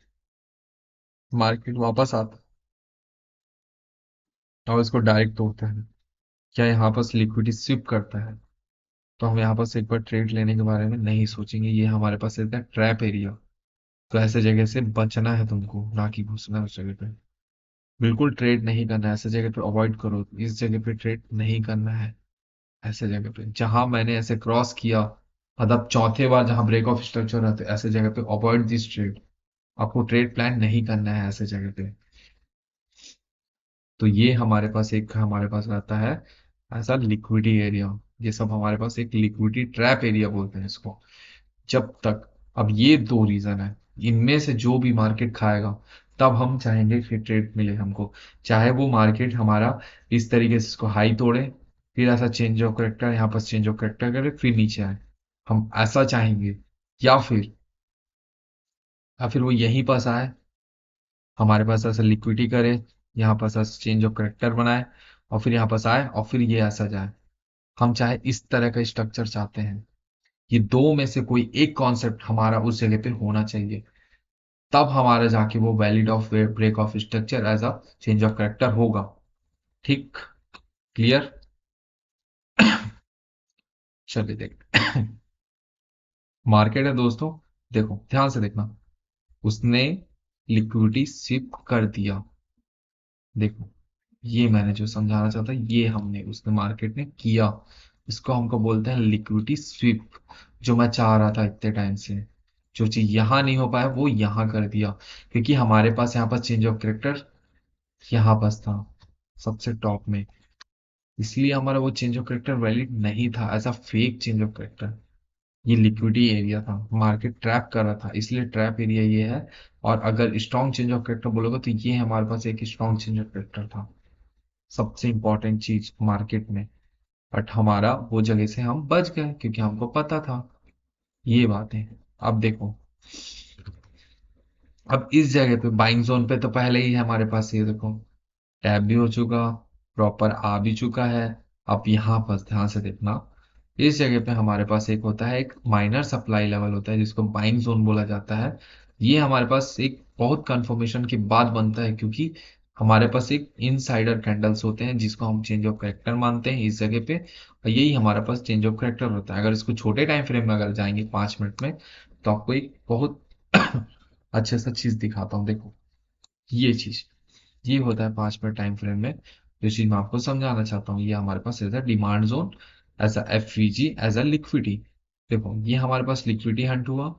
मार्केट वापस आता है और इसको डायरेक्ट तोड़ता है, क्या यहाँ पर लिक्विडिटी स्विप करता है, तो हम यहाँ पर एक बार ट्रेड लेने के बारे में नहीं सोचेंगे। ये हमारे पास एक ट्रैप एरिया। तो ऐसे जगह से बचना है तुमको, ना कि घुसना है उस जगह पे। बिल्कुल ट्रेड नहीं करना है ऐसे जगह पे, अवॉइड करो, इस जगह पे ट्रेड नहीं करना है। ऐसे जगह पे जहां मैंने ऐसे क्रॉस किया, मतलब चौथे बार जहां ब्रेक ऑफ स्ट्रक्चर रहते, ऐसे जगह पे अवॉइड दिस ट्रेड। आपको ट्रेड प्लान नहीं करना है ऐसे जगह पे। तो ये हमारे पास एक, हमारे पास रहता है ऐसा लिक्विडिटी एरिया। ये सब हमारे पास एक लिक्विडिटी ट्रैप एरिया बोलते हैं इसको। जब तक, अब ये दो रीजन है, इनमें से जो भी मार्केट खाएगा, तब हम चाहेंगे कि ट्रेड मिले हमको। चाहे वो मार्केट हमारा इस तरीके से इसको हाई तोड़े, फिर ऐसा चेंज ऑफ करेक्टर, यहाँ पर चेंज ऑफ करेक्टर करे, फिर नीचे आए, हम ऐसा चाहेंगे। या फिर, या फिर वो यहीं पास आए, हमारे पास ऐसा लिक्विडिटी करे, यहाँ पास ऐसा चेंज ऑफ करेक्टर बनाए, और फिर यहाँ पास आए, और फिर ये ऐसा जाए। हम चाहे इस तरह का स्ट्रक्चर चाहते हैं। ये दो में से कोई एक कॉन्सेप्ट हमारा उस जगह पे होना चाहिए, तब हमारा जाके वो valid of break of structure as a change of character होगा। ठीक। क्लियर। चलिए देख। मार्केट है दोस्तों, देखो ध्यान से देखना, उसने लिक्विडिटी स्विप कर दिया। देखो, ये मैंने जो समझाना चाहता, ये हमने, उसने मार्केट ने किया। इसको हमको बोलते हैं लिक्विडिटी स्विप। जो मैं चाह रहा था इतने टाइम से, जो चीज यहां नहीं हो पाया वो यहां कर दिया, क्योंकि हमारे पास यहाँ पर चेंज ऑफ करेक्टर यहाँ पास था सबसे टॉप में। इसलिए हमारा वो चेंज ऑफ करेक्टर वैलिड नहीं था, ऐसा फेक चेंज ऑफ करेक्टर। ये लिक्विडिटी एरिया था, मार्केट ट्रैप कर रहा था, इसलिए ट्रैप एरिया ये है। और अगर स्ट्रॉन्ग चेंज ऑफ करेक्टर बोलोगे तो ये हमारे पास एक स्ट्रॉन्ग चेंज ऑफ करेक्टर था, सबसे इंपॉर्टेंट चीज मार्केट में। बट हमारा वो जगह से हम बच गए क्योंकि हमको पता था ये बातें। अब देखो, अब इस जगह पे बाइंग जोन पे तो पहले ही हमारे पास ये देखो टैब भी हो चुका, प्रॉपर आ भी चुका है। अब यहाँ पर ध्यान से देखना, इस जगह पे हमारे पास एक होता है, एक माइनर सप्लाई लेवल होता है जिसको बाइंग जोन बोला जाता है। ये हमारे पास एक बहुत कंफर्मेशन के बाद बनता है, क्योंकि हमारे पास एक इनसाइडर कैंडल्स होते हैं जिसको हम चेंज ऑफ करेक्टर मानते हैं इस जगह पे, और यही हमारे पास चेंज ऑफ करेक्टर होता है। अगर इसको छोटे टाइम फ्रेम में अगर जाएंगे 5 मिनट में, तो आपको एक बहुत अच्छे सा चीज दिखाता हूँ। देखो, ये चीज, ये होता है 5 मिनट टाइम फ्रेम में। जो चीज मैं आपको समझाना चाहता हूँ, ये हमारे पास as a demand zone, as a FVG, as a liquidity. देखो, ये हमारे पास लिक्विडिटी हंट हुआ,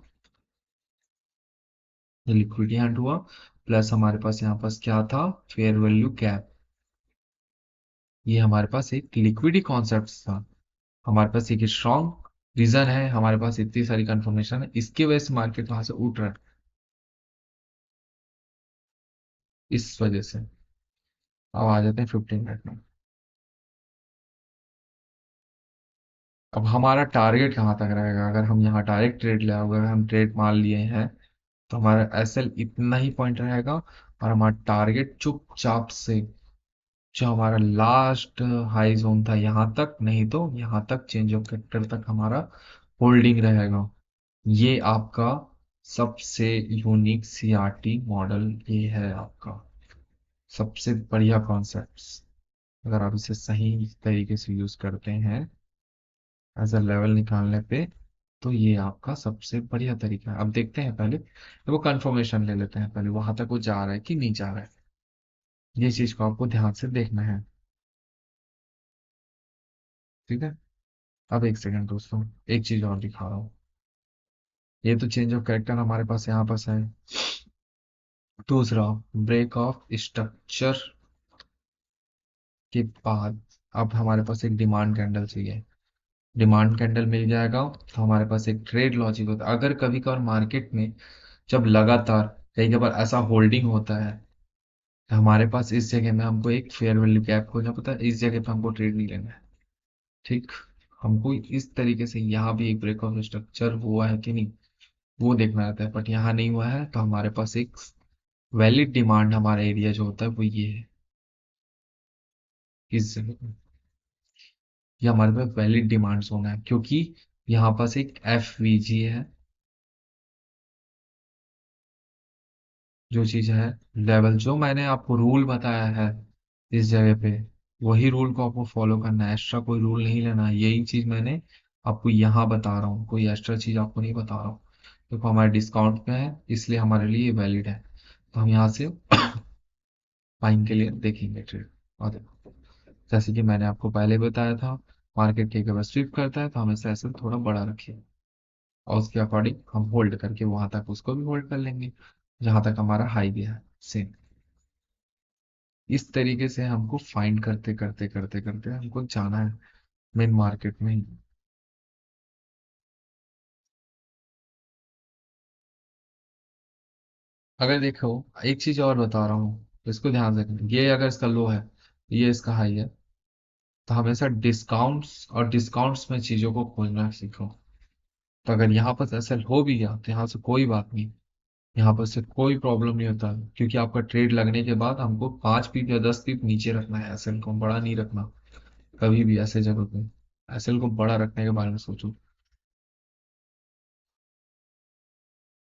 ये लिक्विडिटी हंट हुआ, प्लस हमारे पास यहाँ पास क्या था, फेयर वैल्यू गैप। ये हमारे पास एक लिक्विडिटी कॉन्सेप्ट था, हमारे पास एक स्ट्रॉन्ग रीजन है, हमारे पास इतनी सारी कंफर्मेशन है, इसकी वजह से मार्केट वहां से उठ रहा है, इस वजह से। अब आ जाते हैं 15 मिनट में। अब हमारा टारगेट कहाँ तक रहेगा, अगर हम यहाँ डायरेक्ट ट्रेड ले आओगे, अगर हम ट्रेड मान लिए हैं, तो हमारा एसएल इतना ही पॉइंट रहेगा, और हमारा टारगेट चुपचाप से, जो हमारा लास्ट हाई जोन था यहाँ तक, नहीं तो यहाँ तक चेंज ऑफ कैपिटल तक हमारा होल्डिंग रहेगा। ये आपका सबसे यूनिक सीआरटी मॉडल ये है आपका, सबसे बढ़िया कॉन्सेप्ट्स। अगर आप इसे सही तरीके से यूज करते हैं एज अ लेवल निकालने पे, तो ये आपका सबसे बढ़िया तरीका है। अब देखते हैं, पहले तो वो कंफर्मेशन ले लेते हैं, पहले वहां तक वो जा रहा है कि नहीं जा रहा है। ये चीज को आपको ध्यान से देखना है। ठीक है। अब एक सेकंड दोस्तों, एक चीज और दिखा रहा हूँ। ये तो चेंज ऑफ कैरेक्टर हमारे पास यहाँ पास है। दूसरा, ब्रेक ऑफ स्ट्रक्चर के बाद अब हमारे पास एक डिमांड कैंडल चाहिए। डिमांड कैंडल मिल जाएगा तो हमारे पास एक ट्रेड लॉजिक होता है। अगर कभी कभार मार्केट में जब लगातार कई बार ऐसा होल्डिंग होता है, तो हमारे पास इस जगह में हमको एक फेयर वैल्यू गैप खोजना पड़ता है। इस जगह पे हमको ट्रेड नहीं लेना है। ठीक। हमको इस तरीके से यहाँ भी एक ब्रेक ऑफ स्ट्रक्चर हुआ है कि नहीं, वो देखना रहता है। बट यहाँ नहीं हुआ है तो हमारे पास एक वैलिड डिमांड हमारा एरिया जो होता है वो ये है। इस जगह पे ये हमारे पास वैलिड डिमांड जोन है, क्योंकि यहाँ पास एक एफ वी जी है, जो चीज है लेवल, जो मैंने आपको रूल बताया है इस जगह पे, वही रूल को आपको फॉलो करना है। एक्स्ट्रा कोई रूल नहीं लेना है। यही चीज मैंने आपको यहाँ बता रहा हूँ, कोई एक्स्ट्रा चीज आपको नहीं बता रहा हूँ। देखो हमारे डिस्काउंट पे है, इसलिए हमारे लिए वैलिड है। तो हम यहाँ से बाइंग के लिए देखेंगे ट्रेड। और देखो, जैसे कि मैंने आपको पहले बताया था, मार्केट के अगर स्विप करता है तो हमेशा ऐसे थोड़ा बड़ा रखिए, और उसके अकॉर्डिंग हम होल्ड करके वहां तक उसको भी होल्ड कर लेंगे जहां तक हमारा हाई गया है। सेम इस तरीके से हमको फाइंड करते करते करते करते हमको जाना है मेन मार्केट में ही। अगर देखो, एक चीज और बता रहा हूँ, इसको ध्यान से रखना। ये अगर इसका लो है, ये इसका हाई है, तो हमेशा डिस्काउंट्स और डिस्काउंट्स में चीजों को खोजना सीखो। तो अगर यहाँ पर एसएल हो भी गया तो यहाँ से कोई बात नहीं, यहाँ पर से कोई प्रॉब्लम नहीं होता, क्योंकि आपका ट्रेड लगने के बाद हमको 5 पीप या 10 पीप नीचे रखना है। एसएल को बड़ा नहीं रखना कभी भी ऐसे जगह पे। एसएल को बड़ा रखने के बारे में सोचो।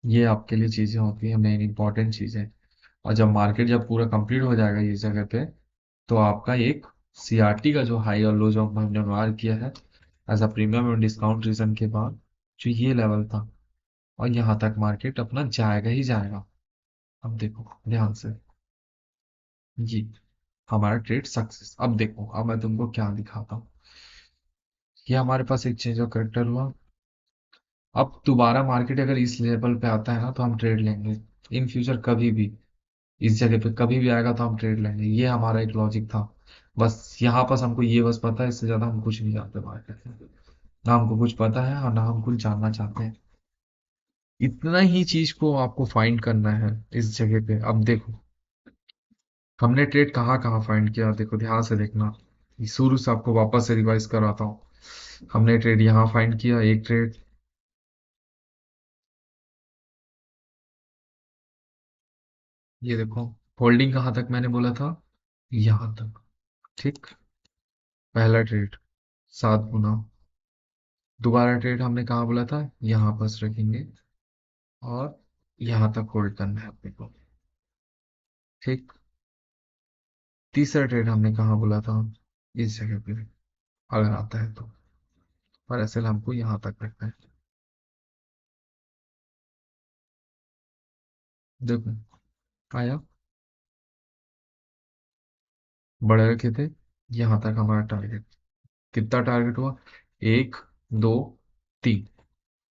ये आपके लिए चीजें होती हैं, मेन इंपॉर्टेंट चीजें। और जब मार्केट जब पूरा कंप्लीट हो जाएगा इस जगह पे, तो आपका एक सीआरटी का जो हाई और लो जो हमने वार किया है एज अ प्रीमियम और डिस्काउंट रीजन के बाद, जो ये लेवल था, और यहाँ तक मार्केट अपना जाएगा ही जाएगा। अब देखो ध्यान से, जी हमारा ट्रेड सक्सेस। अब देखो, अब मैं तुमको क्या दिखाता हूँ। ये हमारे पास एक चेंज ऑफ करेक्टर हुआ। अब दोबारा मार्केट अगर इस लेवल पे आता है ना तो हम ट्रेड लेंगे। इन फ्यूचर कभी भी इस जगह पे कभी भी आएगा तो हम ट्रेड लेंगे। ये हमारा एक लॉजिक था। बस यहाँ पास हमको ये बस पता है, इससे ज्यादा हम कुछ नहीं जानते मार्केट में। ना हमको कुछ पता है और ना हम कुछ जानना चाहते हैं। इतना ही चीज को आपको फाइंड करना है इस जगह पे। अब देखो, हमने ट्रेड कहाँ कहाँ फाइंड किया, देखो ध्यान से देखना। शुरू से आपको वापस से रिवाइज कराता हूँ। हमने ट्रेड यहाँ फाइंड किया, एक ट्रेड। ये देखो, होल्डिंग कहाँ तक मैंने बोला था, यहाँ तक। ठीक। पहला ट्रेड 7 गुना। दोबारा ट्रेड हमने कहाँ बोला था, यहाँ बस रखेंगे, और यहाँ तक होल्ड करना है अपने को। ठीक। तीसरा ट्रेड हमने कहाँ बोला था, इस जगह पे, अगर आता है तो। पर असल हमको यहाँ तक रखना है। देखो आया, बड़े रखे थे, यहाँ तक हमारा टारगेट। कितना टारगेट हुआ, 1 2 3।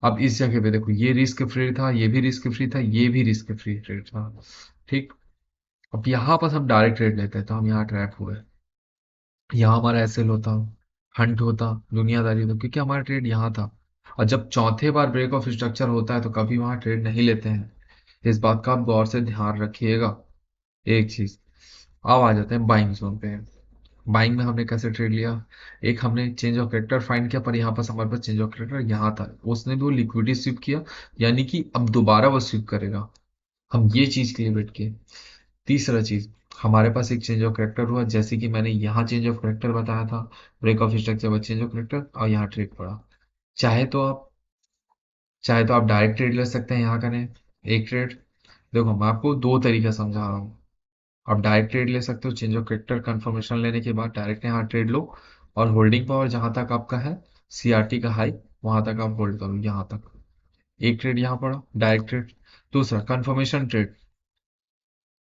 अब इस जगह पे देखो, ये रिस्क फ्री था, ये भी रिस्क फ्री था, ये भी रिस्क फ्री ट्रेड था। ठीक। अब यहाँ पर हम डायरेक्ट ट्रेड लेते हैं तो हम यहाँ ट्रैप हुए। यहाँ हमारा एसएल होता, हंट होता, दुनियादारी होता, क्योंकि हमारा ट्रेड यहाँ था। और जब चौथे बार ब्रेक ऑफ स्ट्रक्चर होता है तो कभी वहां ट्रेड नहीं लेते हैं। इस बात का आप गौर से ध्यान रखिएगा। एक चीज, अब आ जाते हैं बाइंग जोन पे। बाइंग में हमने कैसे ट्रेड लिया, एक हमने चेंज ऑफ कैरेक्टर फाइंड किया, पर यहाँ पर हमारे पास चेंज ऑफ कैरेक्टर यहाँ था, उसने भी वो लिक्विडिटी स्विप किया, यानी कि अब दोबारा वो स्विप करेगा। हम ये चीज के लिए वेट किए। तीसरा चीज, हमारे पास एक चेंज ऑफ करेक्टर हुआ, जैसे कि मैंने यहाँ चेंज ऑफ करेक्टर बताया था, ब्रेक ऑफ स्ट्रक्चर बाद चेंज ऑफ करेक्टर, और यहाँ ट्रेड पड़ा। चाहे तो आप चाहे तो आप डायरेक्ट ट्रेड ले सकते हैं, यहाँ करें एक ट्रेड। देखो मैं आपको दो तरीका समझा रहा हूँ। आप डायरेक्ट ट्रेड ले सकते हो, चेंज ऑफ करेक्टर कंफर्मेशन लेने के बाद डायरेक्ट यहाँ ट्रेड लो, और होल्डिंग पावर जहां तक आपका है सीआरटी का हाई, वहां तक आप होल्ड करो, यहाँ तक एक ट्रेड यहाँ पड़ा, डायरेक्ट ट्रेड। दूसरा confirmation trade,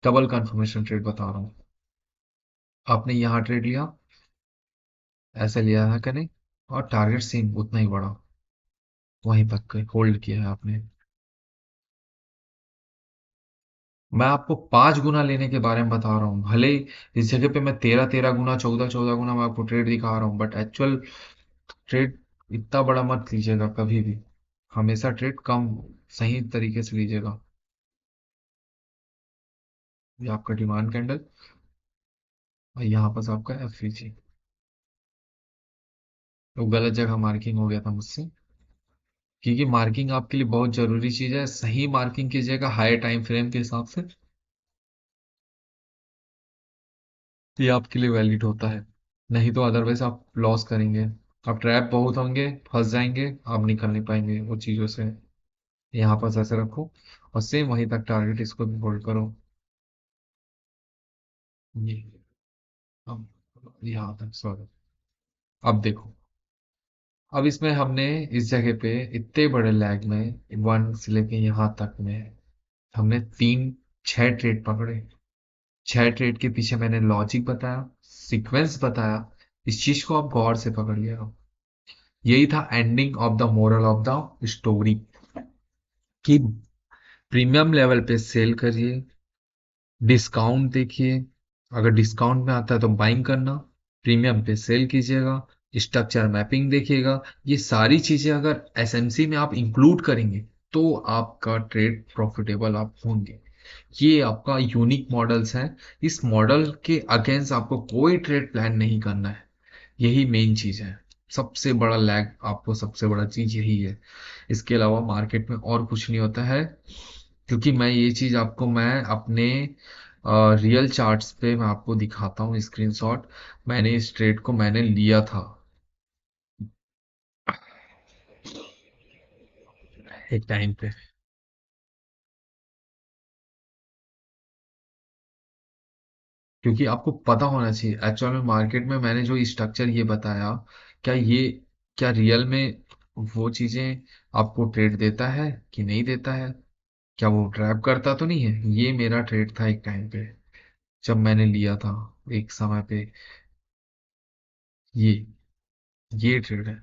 double confirmation trade बता रहा हूँ। आपने यहाँ ट्रेड लिया, ऐसे लिया है कि नहीं, और टारगेट सेम उतना ही बड़ा, वहीं तक होल्ड किया है आपने। मैं आपको 5 गुना लेने के बारे में बता रहा हूँ, भले ही इस जगह पे मैं 13-13 गुना, 14-14 गुना मैं आपको ट्रेड दिखा रहा हूँ, बट एक्चुअल ट्रेड इतना बड़ा मत लीजिएगा कभी भी। हमेशा ट्रेड कम, सही तरीके से लीजिएगा। ये आपका डिमांड कैंडल, और यहाँ पास आपका एफवीजी। तो गलत जगह मार्किंग हो गया था मुझसे, क्योंकि मार्किंग आपके लिए बहुत जरूरी चीज है। सही मार्किंग कीजिएगा हाई टाइम फ्रेम के हिसाब से, ये आपके लिए वैलिड होता है। नहीं तो अदरवाइज आप लॉस करेंगे, आप ट्रैप बहुत होंगे, फंस जाएंगे, आप निकल नहीं पाएंगे वो चीजों से। यहाँ पास ऐसे रखो, और सेम वहीं तक टारगेट इसको भी होल्ड करो। ये अब यहाँ तक, सॉरी। अब देखो, अब इसमें हमने इस जगह पे इतने बड़े लैग में 1 से लेके यहाँ तक में हमने 6 ट्रेड पकड़े। 6 ट्रेड के पीछे मैंने लॉजिक बताया, सीक्वेंस बताया, इस चीज को आप गौर से पकड़ लिया। यही था ending of the moral of the story, कि प्रीमियम लेवल पे सेल करिए, डिस्काउंट देखिए, अगर डिस्काउंट में आता है तो बाइंग करना, प्रीमियम पे सेल कीजिएगा, स्ट्रक्चर मैपिंग देखिएगा। ये सारी चीजें अगर एसएमसी में आप इंक्लूड करेंगे तो आपका ट्रेड प्रॉफिटेबल आप होंगे। ये आपका यूनिक मॉडल्स हैं, इस मॉडल के अगेंस्ट आपको कोई ट्रेड प्लान नहीं करना है। यही मेन चीज है, सबसे बड़ा लैग, आपको सबसे बड़ा चीज यही है। इसके अलावा मार्केट में और कुछ नहीं होता है, क्योंकि मैं ये चीज आपको मैं अपने रियल चार्ट्स पे मैं आपको दिखाता हूँ स्क्रीनशॉट। मैंने इस ट्रेड को मैंने लिया था एक टाइम पे। क्योंकि आपको पता होना चाहिए एक्चुअल में मार्केट में मैंने जो स्ट्रक्चर ये बताया, क्या ये, क्या रियल में वो चीजें आपको ट्रेड देता है कि नहीं देता है, क्या वो ट्रैप करता तो नहीं है। ये मेरा ट्रेड था एक टाइम पे, जब मैंने लिया था एक समय पे। ये ये ट्रेड है,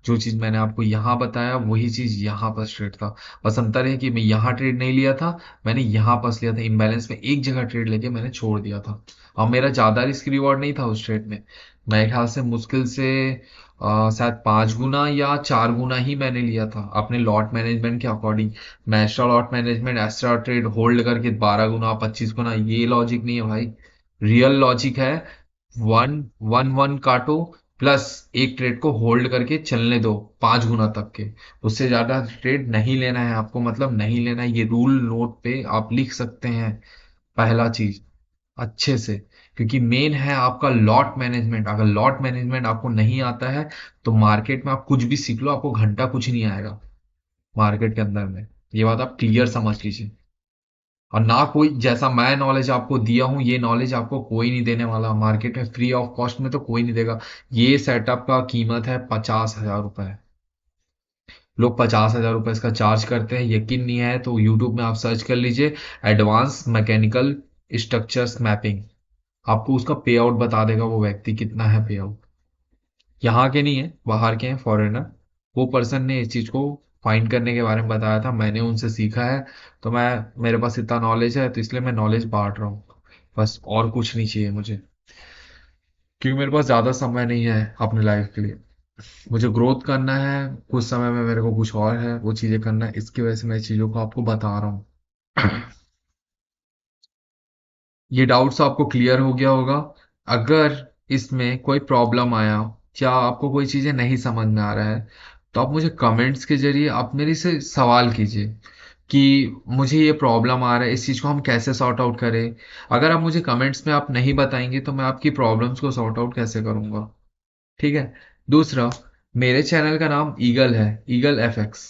जो चीज मैंने आपको यहाँ बताया वही चीज यहाँ पर ट्रेड था। बस अंतर है कि मैं यहाँ ट्रेड नहीं लिया था, मैंने यहाँ पास लिया था इम्बैलेंस में, एक जगह ट्रेड लेके मैंने छोड़ दिया था। और मेरा ज्यादा रिस्क रिवॉर्ड नहीं था उस ट्रेड में। मेरे ख्याल से मुश्किल से शायद 5 गुना या 4 गुना ही मैंने लिया था अपने लॉट मैनेजमेंट के अकॉर्डिंग। मैं extra lot management, extra trade hold करके 12 गुना 25 गुना, ये लॉजिक नहीं है भाई। रियल लॉजिक है, वन वन वन काटो, प्लस एक ट्रेड को होल्ड करके चलने दो 5 गुना तक के। उससे ज्यादा ट्रेड नहीं लेना है आपको, मतलब नहीं लेना है, ये रूल नोट पे आप लिख सकते हैं। पहला चीज अच्छे से, क्योंकि मेन है आपका लॉट मैनेजमेंट। अगर लॉट मैनेजमेंट आपको नहीं आता है तो मार्केट में आप कुछ भी सीख लो, आपको घंटा कुछ नहीं आएगा मार्केट के अंदर में। ये बात आप क्लियर समझ लीजिए। और ना कोई, जैसा मैं नॉलेज आपको दिया हूं ये नॉलेज आपको कोई नहीं देने वाला मार्केट में, फ्री ऑफ कॉस्ट में तो कोई नहीं देगा। ये सेटअप का कीमत है 50,000 रुपए। लोग 50,000 रुपए इसका चार्ज करते हैं, यकीन नहीं है तो यूट्यूब में आप सर्च कर लीजिए, एडवांस मैकेनिकल स्ट्रक्चर्स मैपिंग, आपको उसका पे आउट बता देगा वो व्यक्ति कितना है पे आउट। यहाँ के नहीं है, बाहर के हैं फॉरेनर, वो पर्सन ने इस चीज को फाइंड करने के बारे में बताया था, मैंने उनसे सीखा है। तो मैं, मेरे पास इतना नॉलेज है तो इसलिए मैं नॉलेज बांट रहा हूँ, बस और कुछ नहीं चाहिए मुझे। क्योंकि मेरे पास ज्यादा समय नहीं है अपने लाइफ के लिए, मुझे ग्रोथ करना है, कुछ समय में मेरे को कुछ और है वो चीजें करना है, इसकी वजह से मैं चीजों को आपको बता रहा हूँ। ये डाउट्स आपको क्लियर हो गया होगा। अगर इसमें कोई प्रॉब्लम आया, या आपको कोई चीजें नहीं समझ में आ रहा है, तो आप मुझे कमेंट्स के जरिए आप मेरे से सवाल कीजिए कि मुझे ये प्रॉब्लम आ रहा है, इस चीज को हम कैसे सॉर्ट आउट करें। अगर आप मुझे कमेंट्स में आप नहीं बताएंगे तो मैं आपकी प्रॉब्लम्स को सॉर्ट आउट कैसे करूंगा। ठीक है। दूसरा, मेरे चैनल का नाम ईगल है, ईगल एफएक्स।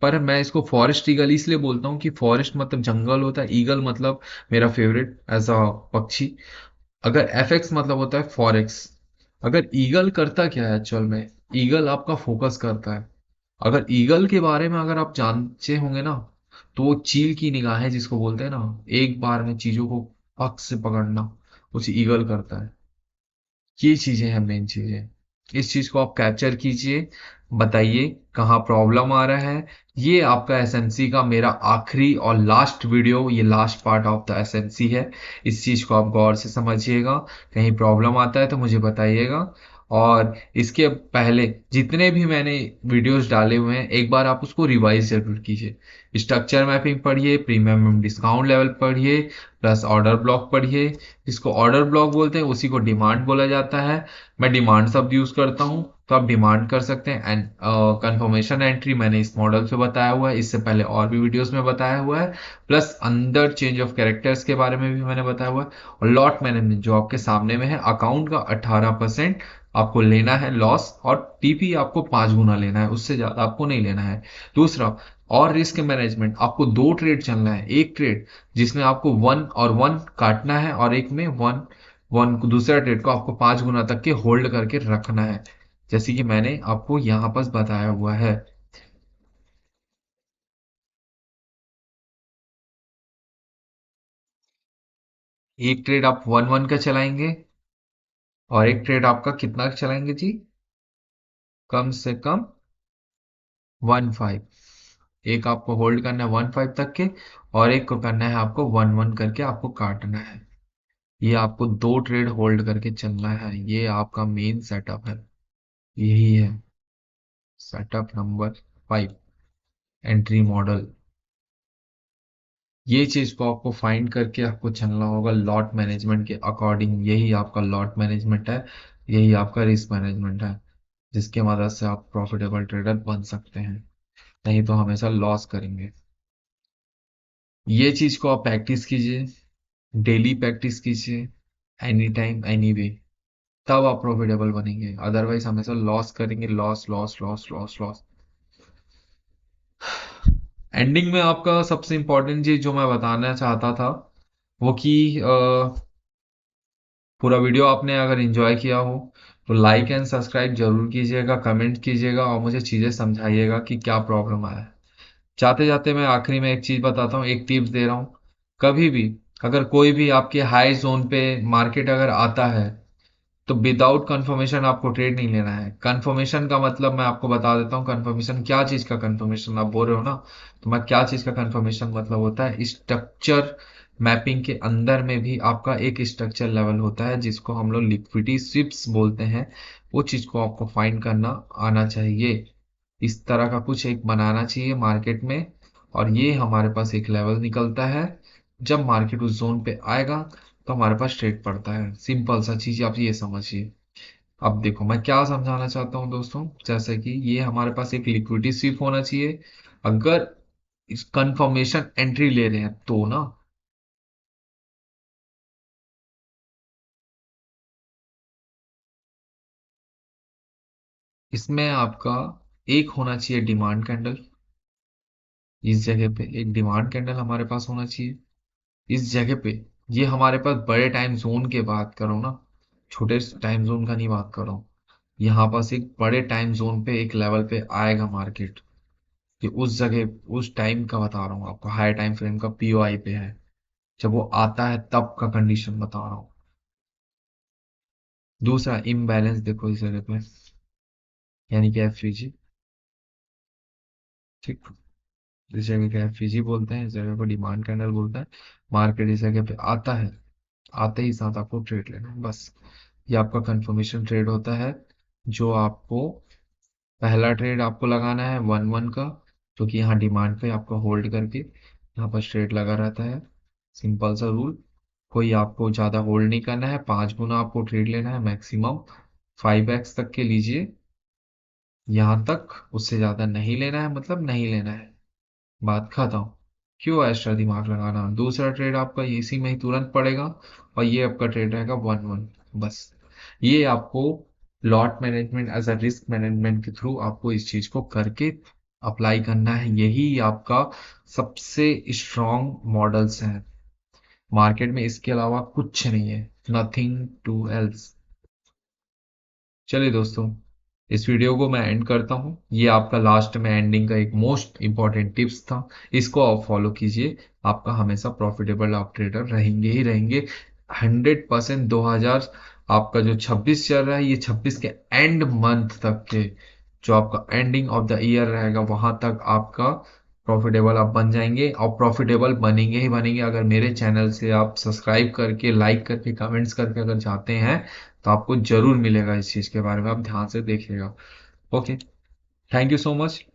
पर मैं इसको फॉरेस्ट ईगल इसलिए बोलता हूँ कि फॉरेस्ट मतलब जंगल होता है, ईगल मतलब मेरा फेवरेट ऐसा पक्षी। अगर एफएक्स मतलब होता है फॉरेक्स। अगर ईगल करता क्या है एक्चुअल में, ईगल आपका फोकस करता है, अगर ईगल के बारे में अगर आप जानते होंगे ना, तो वो चील की निगाहें जिसको बोलते हैं ना, एक बार में चीजों को पक से पकड़ना, उसे ईगल करता है। ये चीजें हैं मेन चीजें। इस चीज को आप कैप्चर कीजिए, बताइए कहाँ प्रॉब्लम आ रहा है। ये आपका एसएमसी का मेरा आखिरी और लास्ट वीडियो, ये last part of the SMC है। इस चीज को आप गौर से समझिएगा। कहीं प्रॉब्लम आता है तो मुझे बताइएगा। और इसके पहले जितने भी मैंने वीडियोस डाले हुए हैं, एक बार आप उसको रिवाइज जरूर कीजिए। स्ट्रक्चर मैपिंग पढ़िए, प्रीमियम डिस्काउंट लेवल पढ़िए, प्लस ऑर्डर ब्लॉक पढ़िए। जिसको ऑर्डर ब्लॉक बोलते हैं उसी को डिमांड बोला जाता है। मैं डिमांड शब्द यूज करता हूँ, तो आप डिमांड कर सकते हैं। एंड कंफर्मेशन एंट्री मैंने इस मॉडल पे बताया हुआ है, इससे पहले और भी वीडियोस में बताया हुआ है। प्लस अंदर चेंज ऑफ कैरेक्टर्स के बारे में भी मैंने बताया हुआ है। और लॉट मैनेजमेंट जो आपके सामने में है, अकाउंट का 18% आपको लेना है लॉस, और टीपी आपको 5 गुना लेना है, उससे ज्यादा आपको नहीं लेना है। दूसरा, और रिस्क मैनेजमेंट, आपको 2 ट्रेड चलना है। एक ट्रेड जिसमें आपको 1 और 1 काटना है, और एक में 1 1 को, दूसरा ट्रेड को आपको 5 गुना तक के होल्ड करके रखना है, जैसे कि मैंने आपको यहां पर बताया हुआ है। एक ट्रेड आप 1 1 का चलाएंगे, और एक ट्रेड आपका कितना का चलाएंगे जी? कम से कम 1 5। एक आपको होल्ड करना है 1 5 तक के, और एक को करना है आपको 1 1 करके आपको काटना है। ये आपको 2 ट्रेड होल्ड करके चलना है, ये आपका मेन सेटअप है। यही है सेटअप नंबर 5, एंट्री मॉडल। ये चीज को आपको फाइंड करके आपको चलना होगा लॉट मैनेजमेंट के अकॉर्डिंग। यही आपका लॉट मैनेजमेंट है, यही आपका रिस्क मैनेजमेंट है, जिसके मदद से आप प्रॉफिटेबल ट्रेडर बन सकते हैं। नहीं तो हमेशा लॉस करेंगे। ये चीज को आप प्रैक्टिस कीजिए, डेली प्रैक्टिस कीजिए, एनी टाइम एनी वे, तब आप प्रॉफिटेबल बनेंगे। अदरवाइज हमेशा लॉस करेंगे, loss loss loss loss loss. Ending में आपका सबसे इंपॉर्टेंट चीज जो मैं बताना चाहता था, वो कि पूरा वीडियो आपने अगर एंजॉय किया हो तो लाइक एंड सब्सक्राइब जरूर कीजिएगा, कमेंट कीजिएगा, और मुझे चीजें समझाइएगा कि क्या प्रॉब्लम आया है। जाते जाते मैं आखिरी में एक चीज बताता हूँ, एक टिप्स दे रहा हूँ। कभी भी अगर कोई भी आपके हाई जोन पे मार्केट अगर आता है, तो विदाउट कंफर्मेशन आपको ट्रेड नहीं लेना है। कंफर्मेशन का मतलब मैं आपको बता देता हूँ। कंफर्मेशन क्या चीज का कंफर्मेशन आप बोल रहे हो ना, तो मैं क्या चीज का कंफर्मेशन मतलब होता है, स्ट्रक्चर मैपिंग के अंदर में भी आपका एक स्ट्रक्चर लेवल होता है, जिसको हम लोग लिक्विडिटी स्विप्स बोलते हैं। वो चीज को आपको फाइंड करना आना चाहिए। इस तरह का कुछ एक बनाना चाहिए मार्केट में, और ये हमारे पास एक लेवल निकलता है। जब मार्केट उस जोन पे आएगा, तो हमारे पास ट्रेड पड़ता है। सिंपल सा चीज आप ये समझिए। अब देखो मैं क्या समझाना चाहता हूँ दोस्तों, जैसे कि ये हमारे पास एक लिक्विडिटी स्वीप होना चाहिए। अगर इस कंफर्मेशन एंट्री ले रहे हैं तो ना, इसमें आपका एक होना चाहिए डिमांड कैंडल। इस जगह पे एक डिमांड कैंडल हमारे पास होना चाहिए। इस जगह पे, ये हमारे पास बड़े टाइम जोन के बात करो ना, छोटे टाइम जोन का नहीं बात करो। यहाँ पास एक बड़े टाइम जोन पे एक लेवल पे आएगा मार्केट, कि उस जगह उस टाइम का बता रहा हूँ आपको, हाई टाइम फ्रेम का पीओआई पे है। जब वो आता है तब का कंडीशन बता रहा हूँ। दूसरा इम्बैलेंस देखो इस जगह पे, यानी कि एफवीजी। ठीक, इस जगह का एफवीजी बोलते हैं, इस जगह को डिमांड कैंडल बोलता है। मार्केट इस जगह पे आता है, आते ही साथ आपको ट्रेड लेना है बस। ये आपका कंफर्मेशन ट्रेड होता है, जो आपको पहला ट्रेड आपको लगाना है 1 1 का, जो कि यहाँ डिमांड पे आपको होल्ड करके यहाँ पर ट्रेड लगा रहता है। सिंपल सा रूल, कोई आपको ज्यादा होल्ड नहीं करना है, 5 गुना आपको ट्रेड लेना है मैक्सिमम। 5x तक के लीजिए, यहाँ तक, उससे ज्यादा नहीं लेना है, मतलब नहीं लेना है, बात खत्म। क्यों एक्स्ट्रा दिमाग लगाना। दूसरा ट्रेड आपका इसी में ही तुरंत पड़ेगा, और ये आपका ट्रेड रहेगा 1 1। बस, ये आपको lot management as a risk management के थ्रू आपको इस चीज को करके अप्लाई करना है। यही आपका सबसे स्ट्रॉन्ग मॉडल्स हैं मार्केट में, इसके अलावा कुछ नहीं है, नथिंग टू एल्स। चलिए दोस्तों, इस वीडियो को मैं एंड करता हूँ। ये आपका लास्ट में एंडिंग का एक मोस्ट इंपॉर्टेंट टिप्स था, इसको आप फॉलो कीजिए। आपका हमेशा प्रॉफिटेबल आप ट्रेडर रहेंगे ही रहेंगे। 100%। 2000 आपका जो 26 चल रहा है, ये 26 के एंड मंथ तक के, जो आपका एंडिंग ऑफ द ईयर रहेगा, वहां तक आपका प्रॉफिटेबल आप बन जाएंगे, और प्रॉफिटेबल बनेंगे ही बनेंगे। अगर मेरे चैनल से आप सब्सक्राइब करके, लाइक करके, कमेंट्स करके अगर जाते हैं, तो आपको जरूर मिलेगा। इस चीज के बारे में आप ध्यान से देखिएगा। Okay, thank you so much.